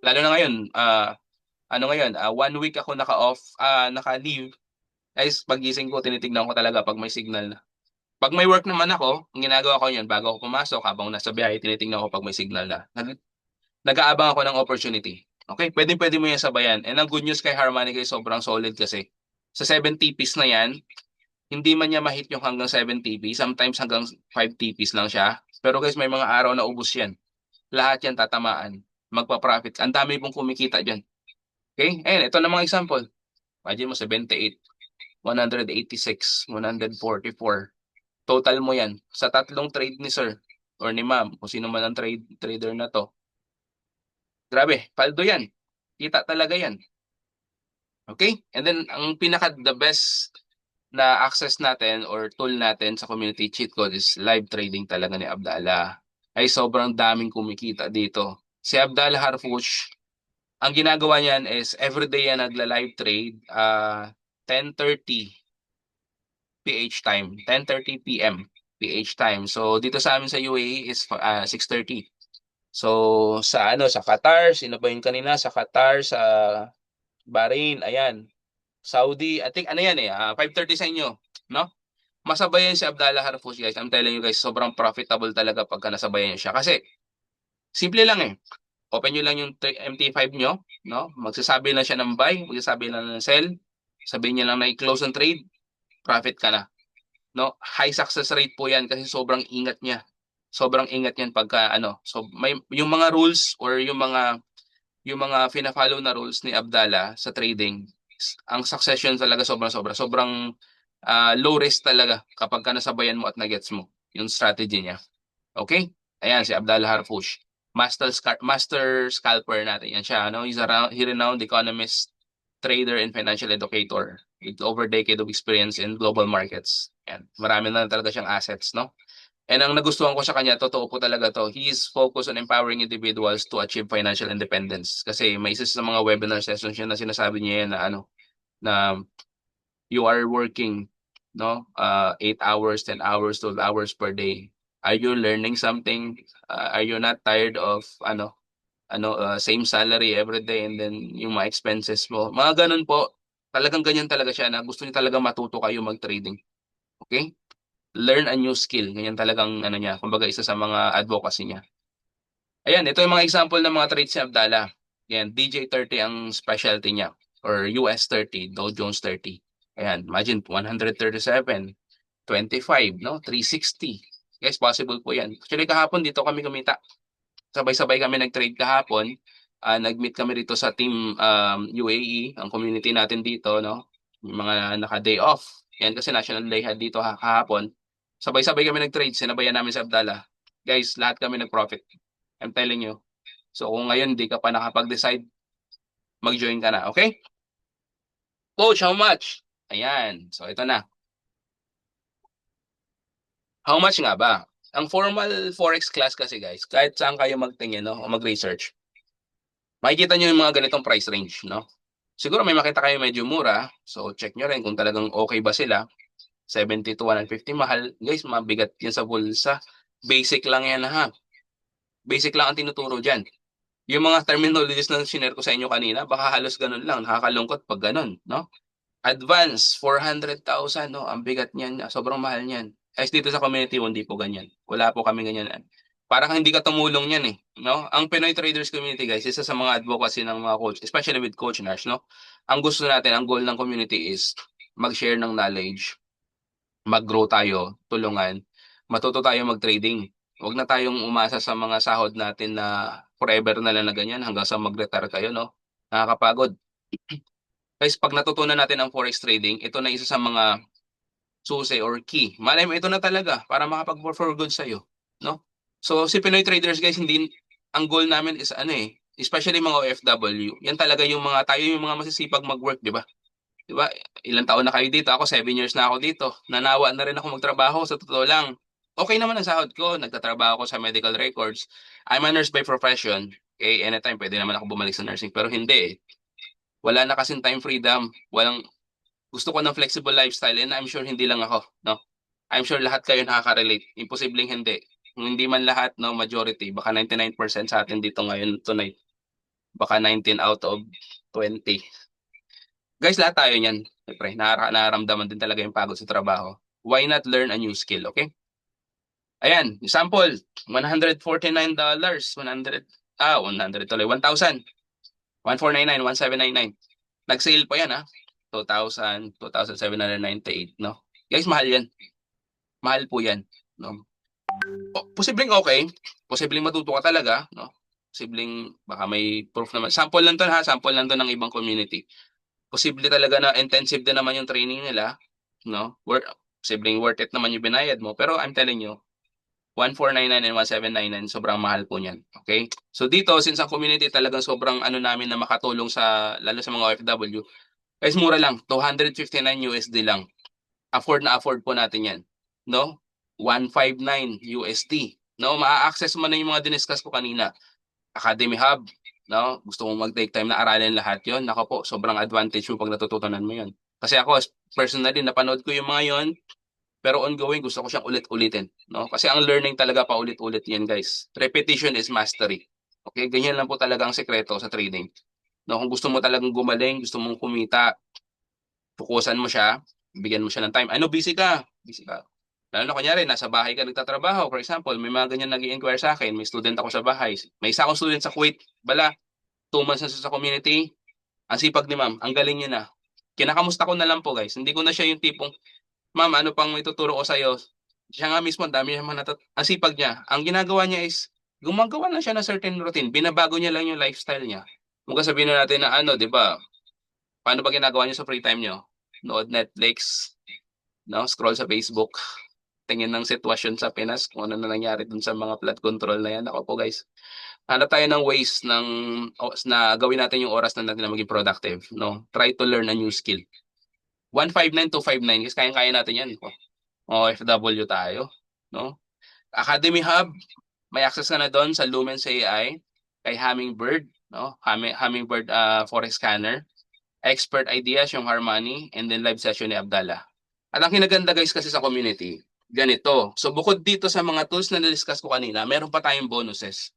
Lalo na ngayon, ano ngayon, 1 week ako naka-off, naka-leave. Guys, pagising ko, tinitignan ko talaga pag may signal na. Pag may work naman ako, ang ginagawa ko yun, bago ako pumasok, habang nasa biyahe, tinitignan ko pag may signal na. Nag-aabang ako ng opportunity. Okay? Pwede mo yan sabayan. And ang good news kay Harmony guys, sobrang solid kasi. Sa 7 TPs na yan, hindi man niya ma-hit yung hanggang 7 TP. Sometimes hanggang 5 TPs lang siya. Pero guys, may mga araw na ubos yan. Lahat yan tatamaan. Magpa-profit. Ang dami pong kumikita dyan. Okay? Ayan, ito na mga example. Imagine mo 78, 186, 144. Total mo yan. Sa tatlong trade ni sir or ni ma'am, kung sino man ang trader na to. Grabe, paldo yan. Kita talaga yan. Okay? And then, ang the best na access natin or tool natin sa community cheat code is live trading talaga ni Abdallah. Ay sobrang daming kumikita dito. Si Abdallah Harfouch, ang ginagawa niyan is everyday yan nagla-live trade 10:30 PH time, 10:30 PM PH time. So dito sa amin sa UAE is 6:30. So sa Qatar, sino ba yung kanina? Sa Qatar, sa Bahrain, ayan. Saudi, I think ano yan 5:30 sa inyo, no? Masabayan si Abdallah Harfouch guys. I'm telling you guys, sobrang profitable talaga pagka nasabayan niyo siya. Kasi, simple lang eh. Open nyo lang yung MT5 nyo, no? Magsasabi lang siya ng buy, magsasabi lang ng sell, sabihin niya lang na i-close ang trade, profit ka na. No? High success rate po yan kasi sobrang ingat niya. Sobrang ingat yan pagka So may yung mga rules or yung mga fina-follow na rules ni Abdallah sa trading, ang succession talaga sobrang low risk talaga kapag ka nasabayan mo at nagets mo yung strategy niya. Okay? Ayan, si Abdallah Harfouch. Master scalper natin. Yan siya. He's a renowned economist, trader, and financial educator with over decade of experience in global markets. Yan. Marami na talaga siyang assets, no? And ang nagustuhan ko sa kanya, totoo po talaga to, he is focused on empowering individuals to achieve financial independence. Kasi may isa sa mga webinar sessions niya na sinasabi niya yan na you are working 8 hours, 10 hours, 12 hours per day. Are you learning something? Are you not tired of same salary every day and then yung mga expenses mo? Mga ganun po. Talagang ganyan talaga siya na gusto niya talaga matuto kayo mag-trading. Okay? Learn a new skill. Ganyan talagang niya, kumbaga isa sa mga advocacy niya. Ayan, ito yung mga example ng mga trades ni Abdallah. Ayan, DJ30 ang specialty niya or US30, Dow Jones 30. Ayan, imagine 137, 25, no? 360. Guys, possible po 'yan. Actually kahapon dito kami kumita. Sabay-sabay kami nag-trade kahapon. Nag-meet kami dito sa team UAE, ang community natin dito, no? Yung mga naka-day off. Yan kasi national day dito kahapon. Sabay-sabay kami nag-trade, sinabayan namin sa Abdallah. Guys, lahat kami nag-profit. I'm telling you. So kung ngayon hindi ka pa nakapag-decide, mag-join ka na, okay? Coach, how much? Ayan. So ito na. How much nga ba? Ang formal forex class kasi guys, kahit saan kayo magtingin o mag-research, makikita nyo yung mga ganitong price range, no? Siguro may makita kayo medyo mura, so check nyo rin kung talagang okay ba sila. 70 to 150, mahal. Guys, mabigat yan sa bulsa. Basic lang yan ha. Basic lang ang tinuturo dyan. Yung mga terminologies na sinare ko sa inyo kanina, baka halos ganun lang. Nakakalungkot pag ganun, no? Advance, 400,000, no? Ang bigat niyan. Sobrang mahal niyan. Guys, dito sa community, hindi po ganyan. Wala po kami ganyan. Parang hindi ka tumulong yan eh. No? Ang Pinoy Traders Community, guys, isa sa mga advocacy ng mga coach, especially with Coach Nash, no? Ang gusto natin, ang goal ng community is mag-share ng knowledge, mag-grow tayo, tulungan, matuto tayo mag-trading. Huwag na tayong umasa sa mga sahod natin na forever na lang na ganyan hanggang sa mag-retire kayo, no? Nakakapagod. Guys, pag natutunan natin ang forex trading, ito na isa sa mga susi or key. Malay mo, ito na talaga para makapag-for good sa'yo, no? So, si Pinoy Traders, guys, hindi, ang goal namin is especially mga OFW, yan talaga yung tayo yung mga masisipag mag-work, di ba? Di ba? Ilang taon na kayo dito, ako 7 years na ako dito. Nanawa na rin ako magtrabaho, sa totoo lang. okay naman ang sahod ko. Nagtatrabaho ako sa medical records. I'm a nurse by profession. Okay, anytime pwede naman ako bumalik sa nursing. Pero hindi eh. Wala na kasing time freedom. Gusto ko ng flexible lifestyle and I'm sure hindi lang ako, no? I'm sure lahat kayo nakaka-relate. Imposibleng hindi. Kung hindi man lahat, no, majority, baka 99% sa atin dito ngayon tonight. Baka 19 out of 20. Guys, lahat tayo niyan. Siyempre, nararamdaman din talaga yung pagod sa trabaho. Why not learn a new skill, okay? Ayan, example, $149, 100 tuloy, 1,000, 1,499, 1,799. Nag-sale pa yan, ha? 2,000, 2,798, no? Guys, mahal yan. Mahal po yan, no? Posibleng okay, posibleng matuto ka talaga, no? Posibleng baka may proof naman. Sample lang to ha, sample lang to ng ibang community. Posible talaga na intensive din naman yung training nila, no? Posibleng worth it naman yung binayad mo. Pero I'm telling you, 1,499 and 1,799, sobrang mahal po niyan. Okay? So dito, since ang community talagang sobrang ano namin na makatulong sa, lalo sa mga OFW, guys, mura lang. 259 USD lang. Afford po natin yan. No? 159 USD. No? Ma-access mo na yung mga diniscuss ko kanina. Academy Hub. No? Gusto mong mag-take time na aralin lahat yon. Nako po, sobrang advantage mo pag natututunan mo yon. Kasi ako, personally, napanood ko yung mga yon. Pero ongoing, gusto ko siyang ulit-ulitin. No? Kasi ang learning talaga paulit-ulit yan, guys. Repetition is mastery. Okay? Ganyan lang po talaga ang sekreto sa trading. No? Kung gusto mo talagang gumaling, gusto mong kumita, pukusan mo siya, bigyan mo siya ng time. Ano, busy ka? Busy ka. Lalo na kunyari, nasa bahay ka nagtatrabaho. For example, may mga ganyan nag-i-inquire sa akin. May student ako sa bahay. May isa akong student sa Kuwait. Bala, 2 months na siya sa community. Ang sipag ni ma'am. Ang galing niya na. Kinakamusta ko na lang po, guys. Hindi ko na siya yung tipong, ma'am, ano pang may tuturo ko sa'yo? Siya nga mismo, ang dami niya ang sipag niya. Ang ginagawa niya is, gumagawa lang siya ng certain routine. Binabago niya lang yung lifestyle niya. Kung sabihin na natin na ano, di ba? Paano ba ginagawa niyo sa free time niyo? Nood Netflix, no? Scroll sa Facebook, tingin ng sitwasyon sa Pinas, kung ano na nangyari dun sa mga flood control na yan. Ako po guys, hanap tayo ng ways na gawin natin yung oras na natin na maging productive. No? Try to learn a new skill. 159 to 59, kasi kayang-kaya natin yan. OFW tayo. No? Academy Hub, may access ka na doon sa Lumens AI, kay Hummingbird, no? Hummingbird Forex Scanner, Expert Ideas, yung Harmony, and then live session ni Abdallah. At ang kinaganda guys kasi sa community, ganito. So bukod dito sa mga tools na na-discuss ko kanina, meron pa tayong bonuses.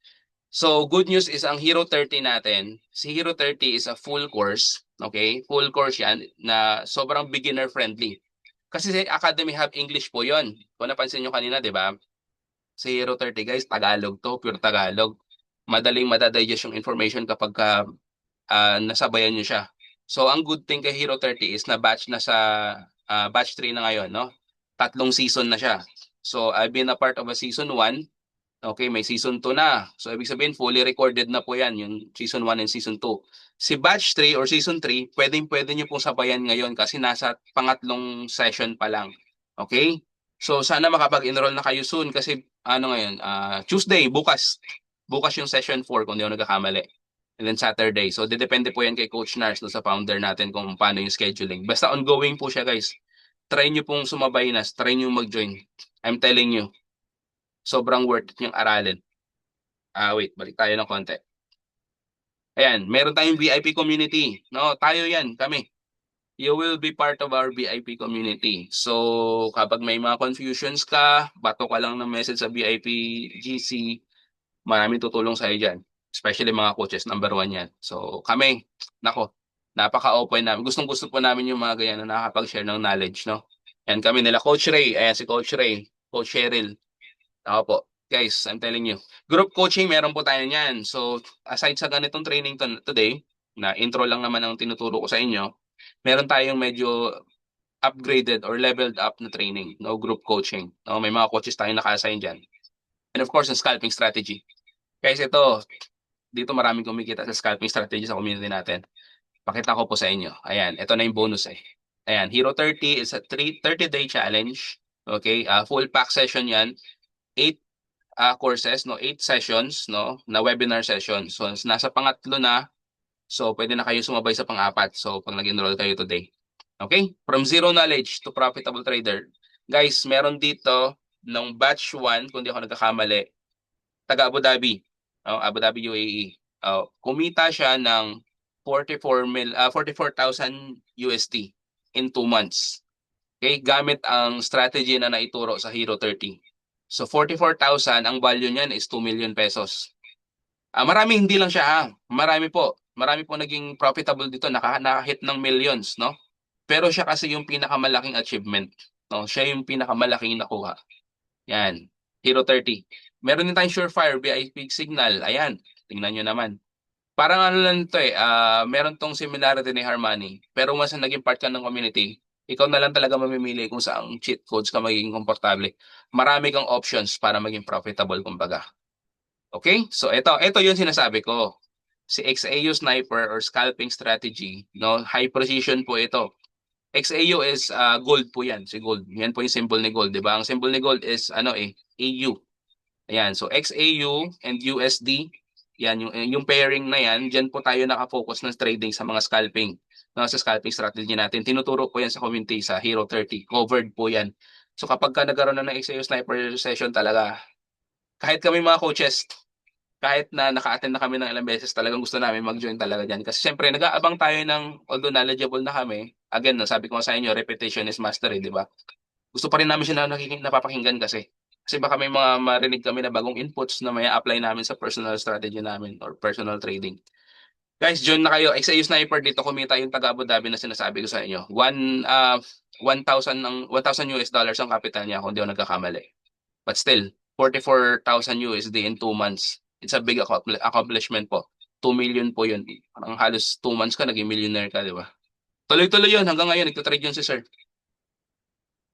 So good news is ang Hero 30 natin, si Hero 30 is a full course, okay? Full course yan na sobrang beginner friendly. Kasi si Academy Hub English po yon. Kung napansin nyo kanina, di ba? Si Hero 30 guys, Tagalog to, pure Tagalog. Madaling madadigest yung information kapag nasabayan nyo siya. So ang good thing kay Hero 30 is na batch na sa batch 3 na ngayon, no? 3 season na siya. So I've been a part of a season 1. Okay, may season 2 na. So ibig sabihin fully recorded na po 'yan, yung season 1 and season 2. Si batch 3 or season 3, pwedeng-pwede niyo pong sabayan ngayon kasi nasa pangatlong session pa lang. Okay? So sana makapag-enroll na kayo soon kasi ano ngayon, Tuesday, bukas. Bukas yung session 4 kung di ako nagkakamali. And then Saturday. So depende po yan kay Coach Nars, no, sa founder natin kung paano yung scheduling. Basta ongoing po siya guys. Try nyo pong sumabay na, try nyo mag-join. I'm telling you, sobrang worth it yung aralin. Wait, balik tayo ng konti. Ayan, meron tayong VIP community. No, tayo yan, kami. You will be part of our VIP community. So, kapag may mga confusions ka, bato ka lang ng message sa VIP GC, maraming tutulong sa'yo dyan. Especially mga coaches, number 1 yan. So kami, nako, napaka-open namin. Gustong-gusto po namin yung mga ganyan na nakakapag-share ng knowledge, no? Yan kami nila, Coach Ray, ayan si Coach Ray, Coach Cheryl. Ako po, guys, I'm telling you. Group coaching, meron po tayo niyan. So aside sa ganitong training today, na intro lang naman ang tinuturo ko sa inyo, meron tayong medyo upgraded or leveled up na training, no? Group coaching. No? May mga coaches tayong naka-assign dyan. And of course, ang scalping strategy. Guys, ito, dito maraming kumikita sa scalping strategy sa community natin. Pakita ko po sa inyo. Ayan, ito na yung bonus eh. Ayan, Hero 30 is a 30-day challenge. Okay, full pack session yan. 8 courses, no, 8 sessions, no, na webinar session. So, nasa pangatlo na. So, pwede na kayo sumabay sa pang-apat. So, pag nag-enroll kayo today. Okay? From zero knowledge to profitable trader. Guys, meron dito ng batch 1, kung di ako nagkakamali, taga Abu Dhabi, Abu Dhabi, UAE. Kumita siya ng 44,000 USD in 2 months. Okay, gamit ang strategy na naituro sa Hero 30. So 44,000, ang value niyan is 2 million pesos. Marami, hindi lang siya ha. Marami po. Marami po naging profitable dito, nakahit ng millions, no? Pero siya kasi yung pinakamalaking achievement, no? Siya yung pinakamalaking nakuha. Yan. Hero 30. Meron din tayong Surefire VIP Signal. Ayan. Tingnan nyo naman. Parang ano lang to eh. Meron tong similarity ni Harmony. Pero once na naging part ka ng community, ikaw na lang talaga mamimili kung saang cheat codes ka magiging komportable. Marami kang options para maging profitable, kumbaga. Okay? So ito yung sinasabi ko. Si XAU Sniper or Scalping Strategy, no? High precision po ito. XAU is gold po yan, si gold. Yan po yung symbol ni gold, di ba? Ang symbol ni gold is AU. Ayan, so XAU and USD, yan yung pairing na yan, diyan po tayo nakafocus ng trading sa mga scalping. No, sa scalping strategy natin. Tinuturo po yan sa community sa Hero 30. Covered po yan. So kapag ka nagkaroon na ng XAU Sniper session talaga, kahit kami mga coaches, kahit na naka-attend na kami ng ilang beses, talagang gusto namin mag-join talaga dyan. Kasi syempre, nag-aabang tayo ng, although knowledgeable na kami, again, sabi ko sa inyo, repetition is mastery, di ba? Gusto pa rin namin sila napapakinggan kasi. Kasi baka may mga marinig kami na bagong inputs na may apply namin sa personal strategy namin or personal trading. Guys, join na kayo. XAU Sniper dito, kumita yung taga Abu Dhabi na sinasabi ko sa inyo. 1,000 US dollars ang capital niya kung di ako nagkakamali. But still, 44,000 USD in 2 months. It's a big accomplishment po. 2 million po yun. Parang halos 2 months ka, naging millionaire ka, di ba? Tuloy-tuloy yun. Hanggang ngayon, nagtatrade yun si sir.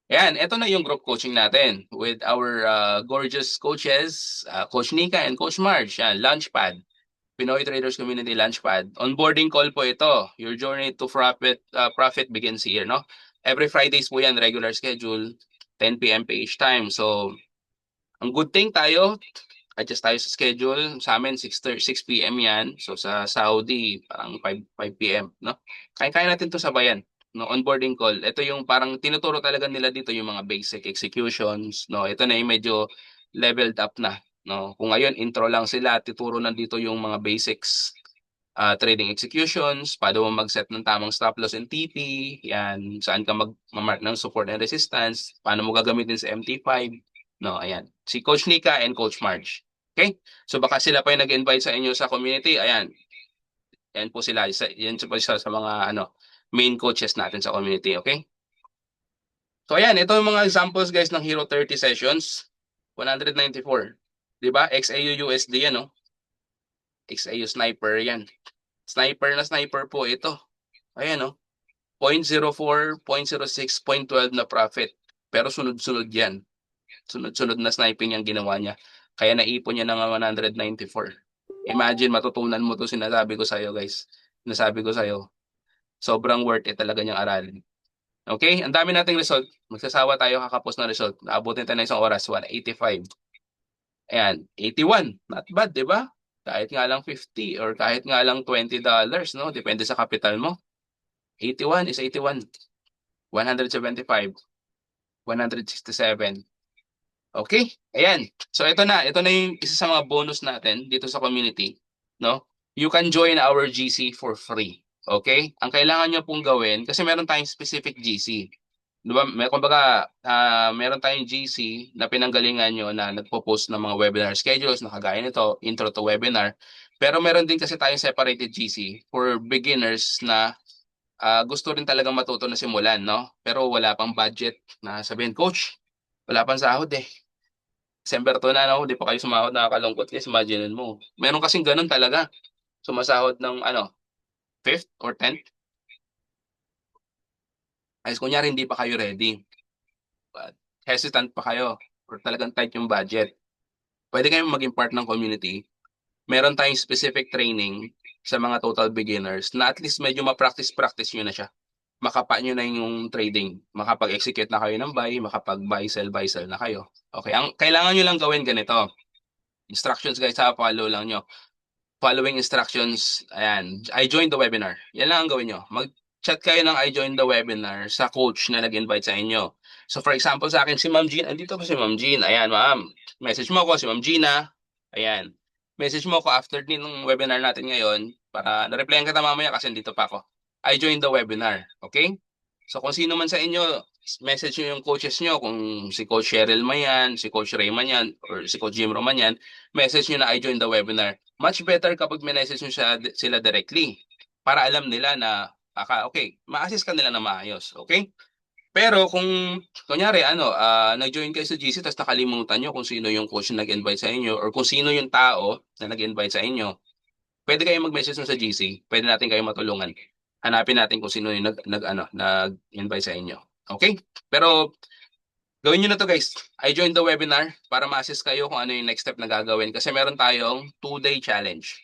Ayan, ito na yung group coaching natin with our gorgeous coaches, Coach Nika and Coach Marge. Yan, Launchpad. Pinoy Traders Community Launchpad. Onboarding call po ito. Your journey to profit begins here, no? Every Fridays po yan, regular schedule, 10 p.m. PH time. So, ang good thing tayo, adjust tayo sa schedule. Sa amin, 6 p.m. yan. So, sa Saudi, parang 5 p.m., no? Kaya natin to sabayan, no? Onboarding call. Ito yung parang tinuturo talaga nila dito yung mga basic executions, no? Ito na yung medyo leveled up na, no? Kung ngayon, intro lang sila, tuturo na dito yung mga basics, trading executions, paano mo mag-set ng tamang stop loss and TP, yan, saan ka mag-mark ng support and resistance, paano mo gagamitin sa MT5, no, ayan. Si Coach Nika and Coach Marge. Okay? So baka sila pa yung nag-invite sa inyo sa community, ayan. Yan po sila, yan po isa sa mga main coaches natin sa community, okay? So ayan, ito yung mga examples guys ng Hero 30 sessions. 194. 'Di ba? XAU USD yan, no? XAU Sniper yan. Sniper na sniper po ito. Ayan, no? 0.04, 0.06, 0.12 na profit. Pero sunod-sunod yan. Sunod-sunod na sniping yung ginawa niya. Kaya naipon niya ng 194. Imagine, matutunan mo to, sinasabi ko sa'yo guys. Sinasabi ko sa'yo. Sobrang worth it talaga niyang aralin. Okay? Ang dami nating result. Magsasawa tayo kakapos na result. Naabutin tayo ng isang oras. 185. Ayan. 81. Not bad, di ba? Kahit nga lang 50 or kahit nga lang $20, no? Depende sa capital mo. 81 is 81. 175. 167. Okay? Ayan. So ito na yung isa sa mga bonus natin dito sa community, no? You can join our GC for free. Okay? Ang kailangan niyo pong gawin kasi meron tayong specific GC. 'Di ba? Kumbaga, meron tayong GC na pinanggalingan nyo na nagpo-post ng mga webinar schedules na kagaya nito, intro to webinar. Pero meron din kasi tayong separated GC for beginners na gusto rin talagang matuto na simulan, no? Pero wala pang budget na sabihin, Coach, wala pang sahod eh. December 2 na, no? Di pa kayo sumahod, nakakalungkot guys. Imagine mo. Meron kasing ganun talaga. Sumasahod ng 5th or 10th. Ay, kunyari hindi pa kayo ready. But hesitant pa kayo or talagang tight yung budget. Pwede kayong maging part ng community. Meron tayong specific training sa mga total beginners na at least medyo ma-practice nyo na siya. Makapa nyo na yung trading. Makapag-execute na kayo ng makapag-buy, sell na kayo. Okay, ang kailangan nyo lang gawin ganito. Instructions guys, follow lang nyo. Following instructions, ayan, I joined the webinar. Yan lang ang gawin nyo. Mag-chat kayo ng I joined the webinar sa coach na nag-invite sa inyo. So for example sa akin si Ma'am Jean, andito pa si Ma'am Jean. Ayan, ma'am. Message mo ako si Ma'am Gina. Ayan. Message mo ako after din ng webinar natin ngayon para na-replyan kita mamaya kasi dito pa ako. I joined the webinar. Okay? So kung sino man sa inyo, message nyo yung coaches nyo. Kung si Coach Cheryl man yan, si Coach Ray man yan, or si Coach Jim man yan, message nyo na I joined the webinar. Much better kapag message nyo sila directly para alam nila na okay, ma-assist ka nila na maayos. Okay? Pero kung kunyari nag-join kayo sa GC tapos nakalimutan nyo kung sino yung coach na nag-invite sa inyo or kung sino yung tao na nag-invite sa inyo, pwede kayong mag-message sa GC. Pwede natin kayong matulungan. Hanapin natin kung sino yung nag-invite sa inyo. Okay? Pero gawin nyo na to guys. I joined the webinar para ma-assist kayo kung ano yung next step na gagawin kasi meron tayong 2-day challenge.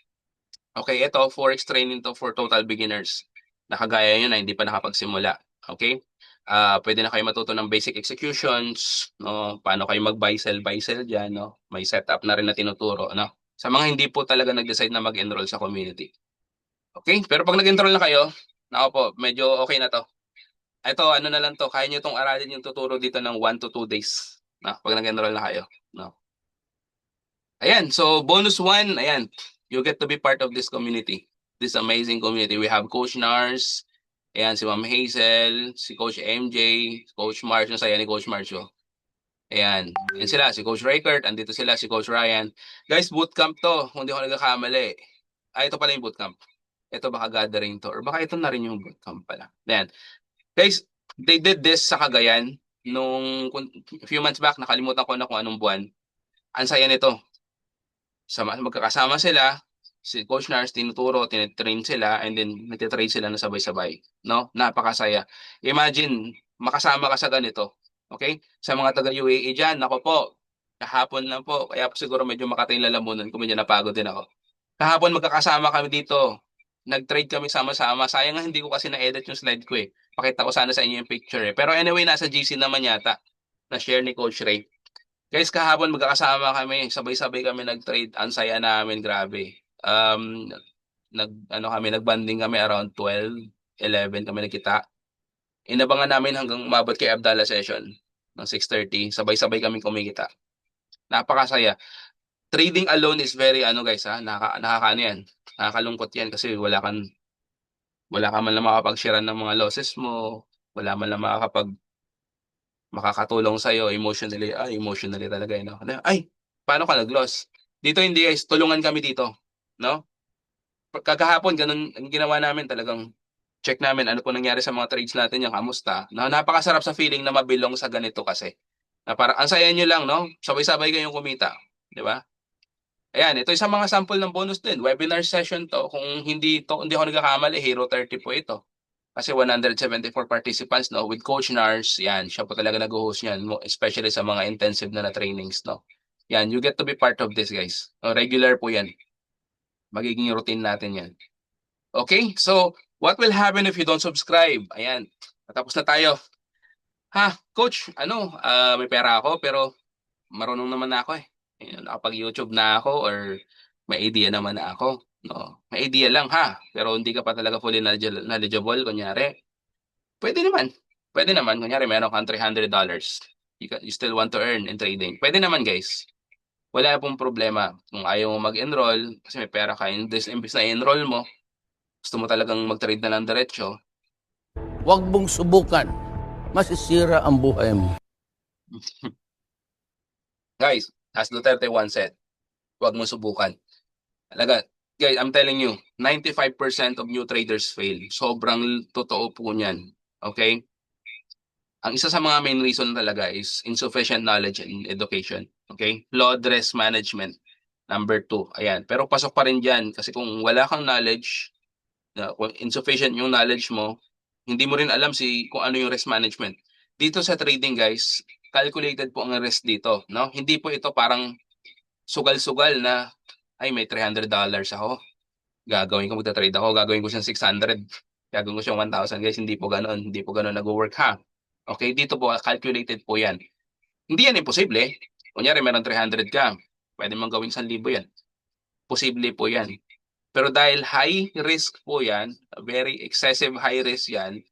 Okay, ito Forex training to for total beginners. Nakagaya nyo na hindi pa nakapagsimula. Okay? Pwede na kayo matuto ng basic executions, no? Paano kayo mag-buy sell diyan, no? May setup na rin na tinuturo, no? Sa mga hindi po talaga nag-decide na mag-enroll sa community. Okay? Pero pag nag-enroll na kayo, nako po, medyo okay na to. Ito, ano na lang to, kaya nyo itong aralin yung tuturo dito ng 1 to 2 days, no? Pag nag-enroll na kayo, no? Ayan, so bonus 1, ayan, you get to be part of this community. This amazing community. We have Coach Nars, ayan, si Ma'am Hazel, si Coach MJ, Coach March, yung saya ni Coach March, oh. Ayan, yan sila, si Coach Raykert, andito sila, si Coach Ryan. Guys, bootcamp to, kung di ako nagkakamali. Ito pala yung bootcamp. Ito baka gathering to, or baka ito na rin yung bootcamp pala. Ayan. Guys, they did this sa Cagayan nung a few months back, nakalimutan ko na kung anong buwan. Ang saya nito. Magkakasama sila, si Coach Nars tinuturo, tinitrain sila, and then nagtitrain sila na sabay-sabay. No? Napakasaya. Imagine, makasama ka sa ganito. Okay? Sa mga taga-UAE dyan, ako po, kahapon lang po, kaya po siguro medyo Makati yung lalamunan ko, medyo napagod din ako. Kahapon magkakasama kami dito. Nag-trade kami sama-sama. Sayang nga hindi ko kasi na-edit yung slide ko eh. Pakita ko sana sa inyo yung picture eh. Pero anyway, nasa GC naman yata. Na-share ni Coach Ray. Guys, kahapon magkakasama kami, sabay-sabay kami nag-trade. Ang saya namin, grabe. Nagbanding kami around 12, 11 kami nagkita. Inabangan namin hanggang umabot kay Abdallah session ng 6:30. Sabay-sabay kami kumikita. Napakasaya. Trading alone is very guys nakakaano yan. Nakakalungkot yan kasi wala ka man lang makapag-share ng mga losses mo, wala man lang makakatulong sa iyo emotionally talaga no. Ay, paano ka nag-loss? Dito hindi guys, tulungan kami dito, no? Kagahapon ganun ang ginawa namin, talagang check namin ano po nangyari sa mga trades natin, yung kamusta. Napakasarap sa feeling na mabilong sa ganito kasi. Na parang ang saya niyo lang, no? Sabay-sabay kayong kumita, di ba? Ayan, ito isang mga sample ng bonus din. Webinar session to. Kung hindi ako nagkakamali, Hero 30 po ito. Kasi 174 participants, no, with Coach Nars, yan, siya po talaga nag-host yan, especially sa mga intensive na trainings, no. Yan, you get to be part of this, guys. No, regular po yan. Magiging routine natin yan. Okay, so what will happen if you don't subscribe? Ayan, tapos na tayo. Coach, may pera ako pero marunong naman na ako eh. Nakapag-YouTube na ako or may idea naman na ako. No, may idea lang pero hindi ka pa talaga fully knowledgeable, kunyari. Pwede naman. Pwede naman. Kunyari, meron kang $300. You still want to earn in trading. Pwede naman, guys. Wala pong problema. Kung ayaw mo mag-enroll, kasi may pera ka, imbes na i-enroll mo, gusto mo talagang mag-trade na ng diretsyo. Huwag mong subukan. Masisira ang buhay mo. Guys, as Duterte once said, huwag mong subukan. Talaga, guys, I'm telling you, 95% of new traders fail. Sobrang totoo po niyan. Okay? Ang isa sa mga main reason talaga is insufficient knowledge and education. Okay? Flawed risk management. Number 2. Ayan. Pero pasok pa rin dyan. Kasi kung wala kang knowledge, kung insufficient yung knowledge mo, hindi mo rin alam kung ano yung risk management. Dito sa trading, guys, calculated po ang risk dito. No? Hindi po ito parang sugal-sugal na, ay, may $300 ako. Magta-trade ako. Gagawin ko siyang 600. Gagawin ko siyang 1,000. Guys, hindi po ganoon. Hindi po ganoon nag-work Okay, dito po, calculated po yan. Hindi yan imposible. Kunyari, meron 300 ka. Pwede mong gawin 1,000 yan. Posible po yan. Pero dahil high risk po yan, very excessive high risk yan,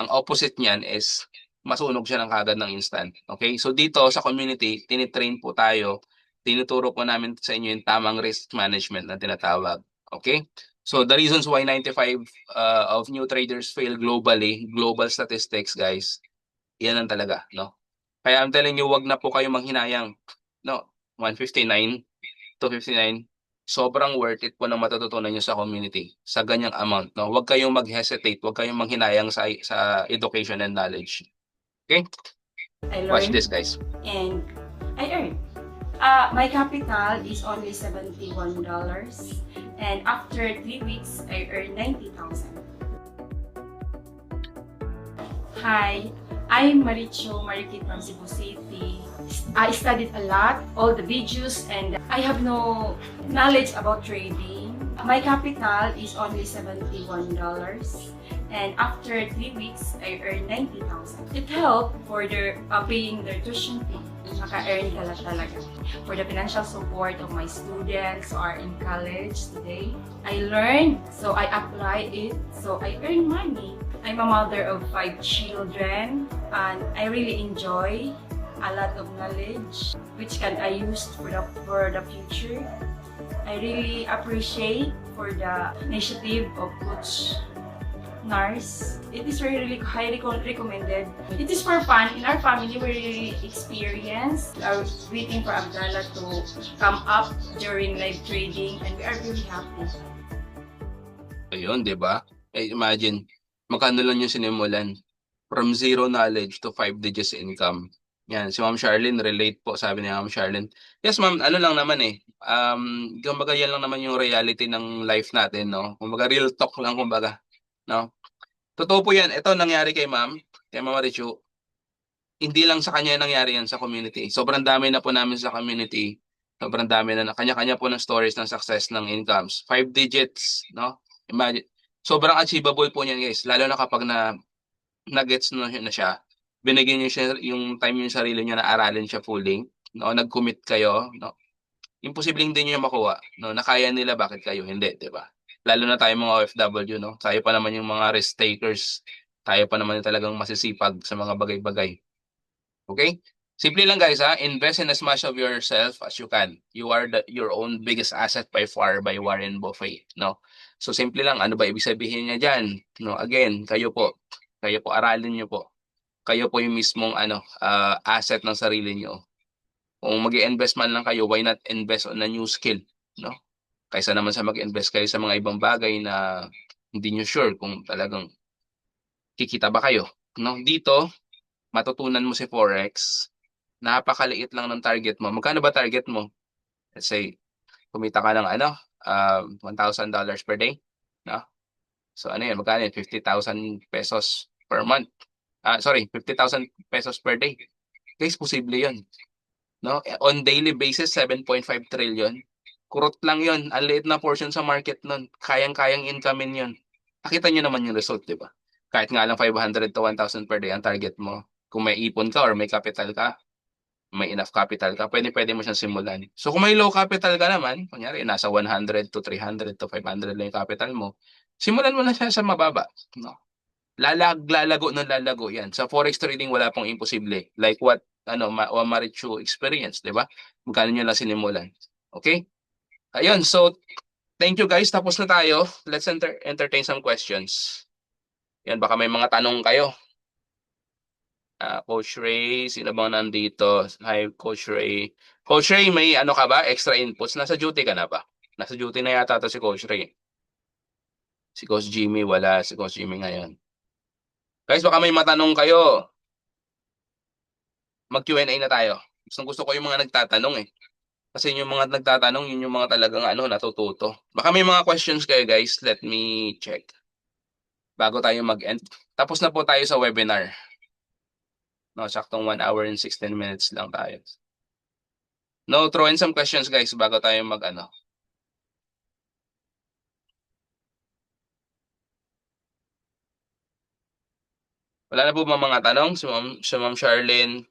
ang opposite niyan is masunog siya ng kagad ng instant. Okay? So dito sa community, tinitrain po tayo, tinuturo po namin sa inyo yung tamang risk management na tinatawag. Okay? So the reasons why 95 of new traders fail globally, global statistics guys, yan lang talaga, no? Kaya I'm telling you, wag na po kayo manghinayang. No, 159, 259, sobrang worth it po ng matututunan nyo sa community sa ganyang amount, no? Wag kayong mag-hesitate, wag kayong manghinayang sa education and knowledge. Okay? I Watch learned this, guys. and I earned. My capital is only $71, and after 3 weeks, I earned 90,000. Hi, I'm Maricho Marikit from Cebu City. I studied a lot, all the videos, and I have no knowledge about trading. My capital is only $71, and after 3 weeks, I earned 90,000. It helped for their paying their tuition fee. Maka-earn ka lang talaga. For the financial support of my students who are in college today. I learned, so I applied it, so I earn money. I'm a mother of 5 children, and I really enjoy a lot of knowledge which can I use for the future. I really appreciate for the initiative of Coach Nars. It is really highly recommended. It is for fun. In our family, we really experienced. We are waiting for Abdallah to come up during live trading, and we are really happy. Ayun, di ba? Imagine, magkano lang yung sinimulan? From zero knowledge to 5 digits income. Yan, si Ma'am Charlene, relate po, sabi ni Ma'am Charlene. Yes, ma'am, ano lang naman eh. Kumbaga yan lang naman yung reality ng life natin, no? Kumbaga real talk lang, kumbaga. No? Totoo po yan. Ito nangyari kay Ma'am Marichu. Hindi lang sa kanya nangyari yan sa community. Sobrang dami na po namin sa community. Sobrang dami na kanya-kanya po ng stories ng success ng incomes. 5 digits, no? Imagine. Sobrang achievable po niyan, guys. Lalo na kapag na-gets na siya. Binigyan niyo siya yung time yung sarili niya na aralin siya fully. No? Nag-commit kayo, no? Imposible hindi niyo makuha, no? Na kaya nila, bakit kayo hindi, 'di ba? Lalo na tayo mga OFW, no? Tayo pa naman yung mga risk takers. Tayo pa naman yung talagang masisipag sa mga bagay-bagay. Okay? Simple lang guys ha, invest in as much of yourself as you can. You are your own biggest asset by far by Warren Buffett, no? So simple lang, ano ba ibig sabihin niya diyan? No, again, kayo po aralin niyo po. Kayo po yung mismong asset ng sarili niyo. Kung mag-i-invest man lang kayo, why not invest on a new skill, no? Kaysa naman sa mag-invest kayo sa mga ibang bagay na hindi niyo sure kung talagang kikita ba kayo, no? Dito, matutunan mo si Forex. Napakaliit lang ng target mo. Magkano ba target mo? Let's say, kumita ka ng $1,000 per day, no? So ano yan, magkano yan? 50,000 pesos per month. 50,000 pesos per day. Guys, posible yun. No? On daily basis, 7.5 trillion. Kurot lang yun. Ang liit na portion sa market nun. Kayang-kayang income yun. Nakita nyo naman yung result, di ba? Kahit nga lang 500 to 1,000 per day ang target mo. Kung may ipon ka or may capital ka, may enough capital ka, pwede mo siyang simulan. So kung may low capital ka naman, kunyari nasa 100 to 300 to 500 lang yung capital mo, simulan mo na siya sa mababa. No? Lalago yan. Sa forex trading, wala pong imposible. Like what Marichu experience, di ba? Magkano nyo lang sinimulan. Okay? Ayun, so thank you guys. Tapos na tayo. Let's entertain some questions. Yan, baka may mga tanong kayo. Coach Ray, sino bang nandito? Hi, Coach Ray. Coach Ray, may ano ka ba? Extra inputs? Nasa duty ka na ba? Nasa duty na yata to si Coach Ray. Si Coach Jimmy, wala. Si Coach Jimmy ngayon. Guys, baka may matanong kayo. Mag-Q&A na tayo. Gusto ko yung mga nagtatanong eh. Kasi yung mga nagtatanong, yun yung mga talagang natututo. Baka may mga questions kayo guys. Let me check. Bago tayo mag-end. Tapos na po tayo sa webinar. No, saktong 1 hour and 16 minutes lang tayo. No, throw in some questions guys bago tayo Wala na po ba mga tanong? Si Ma'am Charlene,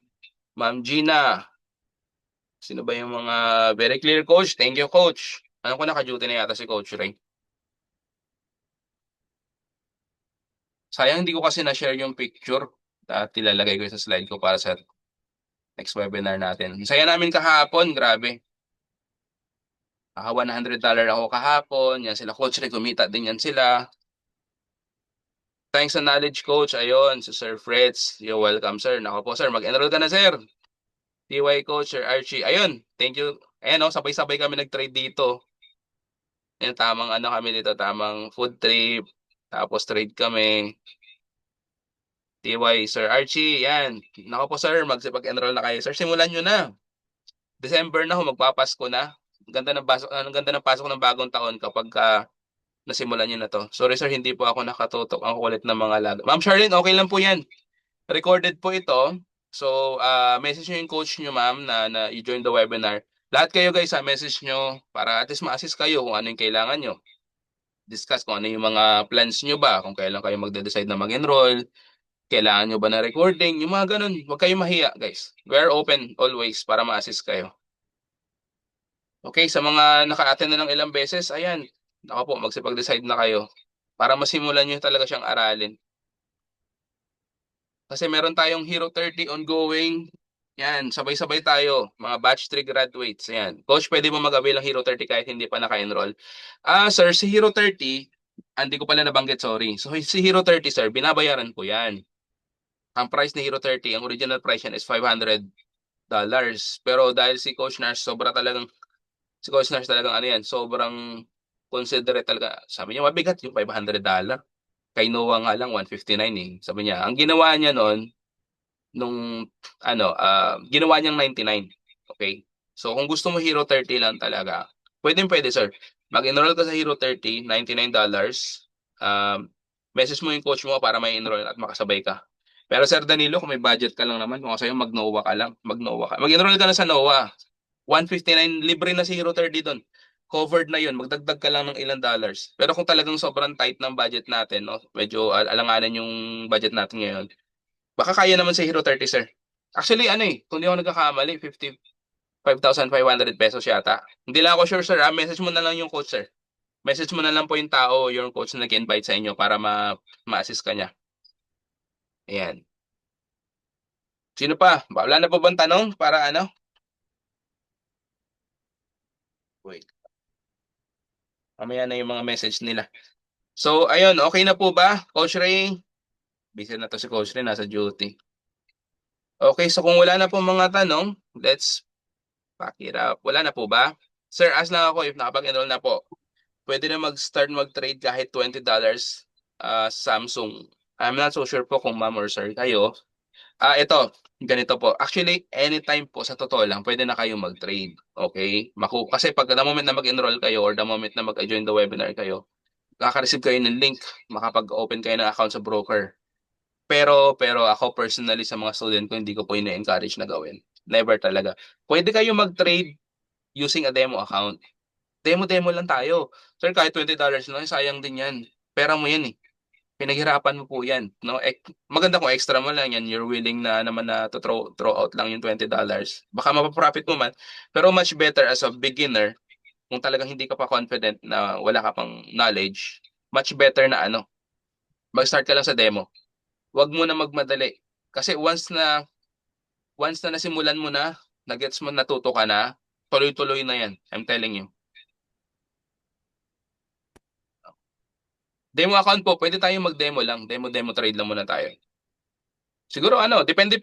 Ma'am Gina. Sino ba yung mga very clear coach? Thank you coach. Ano ko naka-duty na yata si Coach Ray. Sayang hindi ko kasi na-share yung picture. at ilalagay ko sa slide ko para sa next webinar natin. Ang saya namin kahapon, grabe. $100 ako kahapon. Yan sila Coach Ray, kumita din yan sila. Thanks sa knowledge coach. Ayun, si Sir Fritz. You're welcome, sir. Nako po, sir. Mag-enroll ka na, sir. TY coach, Sir Archie. Ayun, thank you. Ayan, oh, sabay-sabay kami nag-trade dito. Ayan, tamang ano kami dito, tamang food trip. Tapos trade kami. TY, Sir Archie, yan. Nako po, sir. Magsipag-enroll na kayo. Sir, simulan nyo na. December na ho, magpapasko na. Ang ganda ng pasok ng bagong taon kapag nasimulan nyo na to. Sorry sir, hindi po ako nakatutok. Ang kulit ng mga lago. Ma'am Charlene, okay lang po yan. Recorded po ito. So, message nyo yung coach nyo ma'am na i-join the webinar. Lahat kayo guys, message nyo para at least ma-assist kayo kung ano yung kailangan nyo. Discuss kung ano yung mga plans nyo ba, kung kailan kayo magde-decide na mag-enroll, kailangan nyo ba na recording, yung mga ganun. Huwag kayong mahiya guys. We're open always para ma-assist kayo. Okay, sa mga naka-attend na ng ilang beses, ayan, ako po, magsipag-decide na kayo para masimulan nyo talaga siyang aralin. Kasi meron tayong Hero 30 ongoing. Yan, sabay-sabay tayo, mga batch 3 graduates. Ayan. Coach, pwede mo mag-avail ng Hero 30 kahit hindi pa naka-enroll? Sir, si Hero 30, hindi ko pala nabanggit, sorry. So, si Hero 30, sir, binabayaran ko yan. Ang price ni Hero 30, ang original price yan is $500. Pero dahil si Coach Nars, si Coach Nars talagang ano yan, sobrang considerate talaga. Sabi niya, mabigat yung $500. Kay Noah nga lang, 159 eh. Sabi niya, ang ginawa niya noon, ginawa niyang 99. Okay? So, kung gusto mo Hero 30 lang talaga, pwede sir. Mag-enroll ka sa Hero 30, $99. Message mo yung coach mo para may enroll at makasabay ka. Pero Sir Danilo, kung may budget ka lang naman, kung sa'yo mag-NOAA ka lang, mag-NOAA ka. Mag-enroll ka na sa NOAA. 159, libre na si Hero 30 doon. Covered na yun, magdagdag ka lang ng ilang dollars. Pero kung talagang sobrang tight ng budget natin, no, medyo alanganan yung budget natin ngayon, baka kaya naman si Hero 30, sir. Actually, kung di ako nagkakamali, 55,500 pesos yata. Hindi lang ako sure, sir. Message mo na lang yung coach, sir. Message mo na lang po yung tao, yung coach na nag-invite sa inyo para ma-assist ka niya. Ayan. Sino pa? Wala na po bang tanong para ano? Wait. Mamaya na yung mga message nila. So, ayun, okay na po ba? Coach Ray? Busy na to si Coach Ray, nasa duty. Okay, so kung wala na po mga tanong, let's pack it up. Wala na po ba? Sir, ask lang ako if nakapag-enroll na po. Pwede na mag-start mag-trade kahit $20 Samsung. I'm not so sure po kung ma'am or sir kayo. Ito, ganito po. Actually, anytime po sa totoo lang, pwede na kayo mag-trade. Okay? Kasi pag the moment na mag-enroll kayo or the moment na mag-join the webinar kayo, kaka-receive kayo ng link, makapag-open kayo ng account sa broker. Pero ako personally sa mga student ko, hindi ko po ina-encourage na gawin. Never talaga. Pwede kayo mag-trade using a demo account. Demo lang tayo. Sir, kahit $20 lang, sayang din yan. Pera mo yan eh. Pinaghirapan mo po yan. No? Maganda kung extra mo lang yan. You're willing na naman na to throw out lang yung $20. Baka mapaprofit mo man. Pero much better as a beginner, kung talagang hindi ka pa confident na wala ka pang knowledge, much better na mag-start ka lang sa demo. Huwag mo na magmadali. Kasi once na nasimulan mo na, na-gets mo, natuto ka na, tuloy-tuloy na yan. I'm telling you. Demo account po, pwede tayong mag-demo lang. Demo trade lang muna tayo. Siguro depende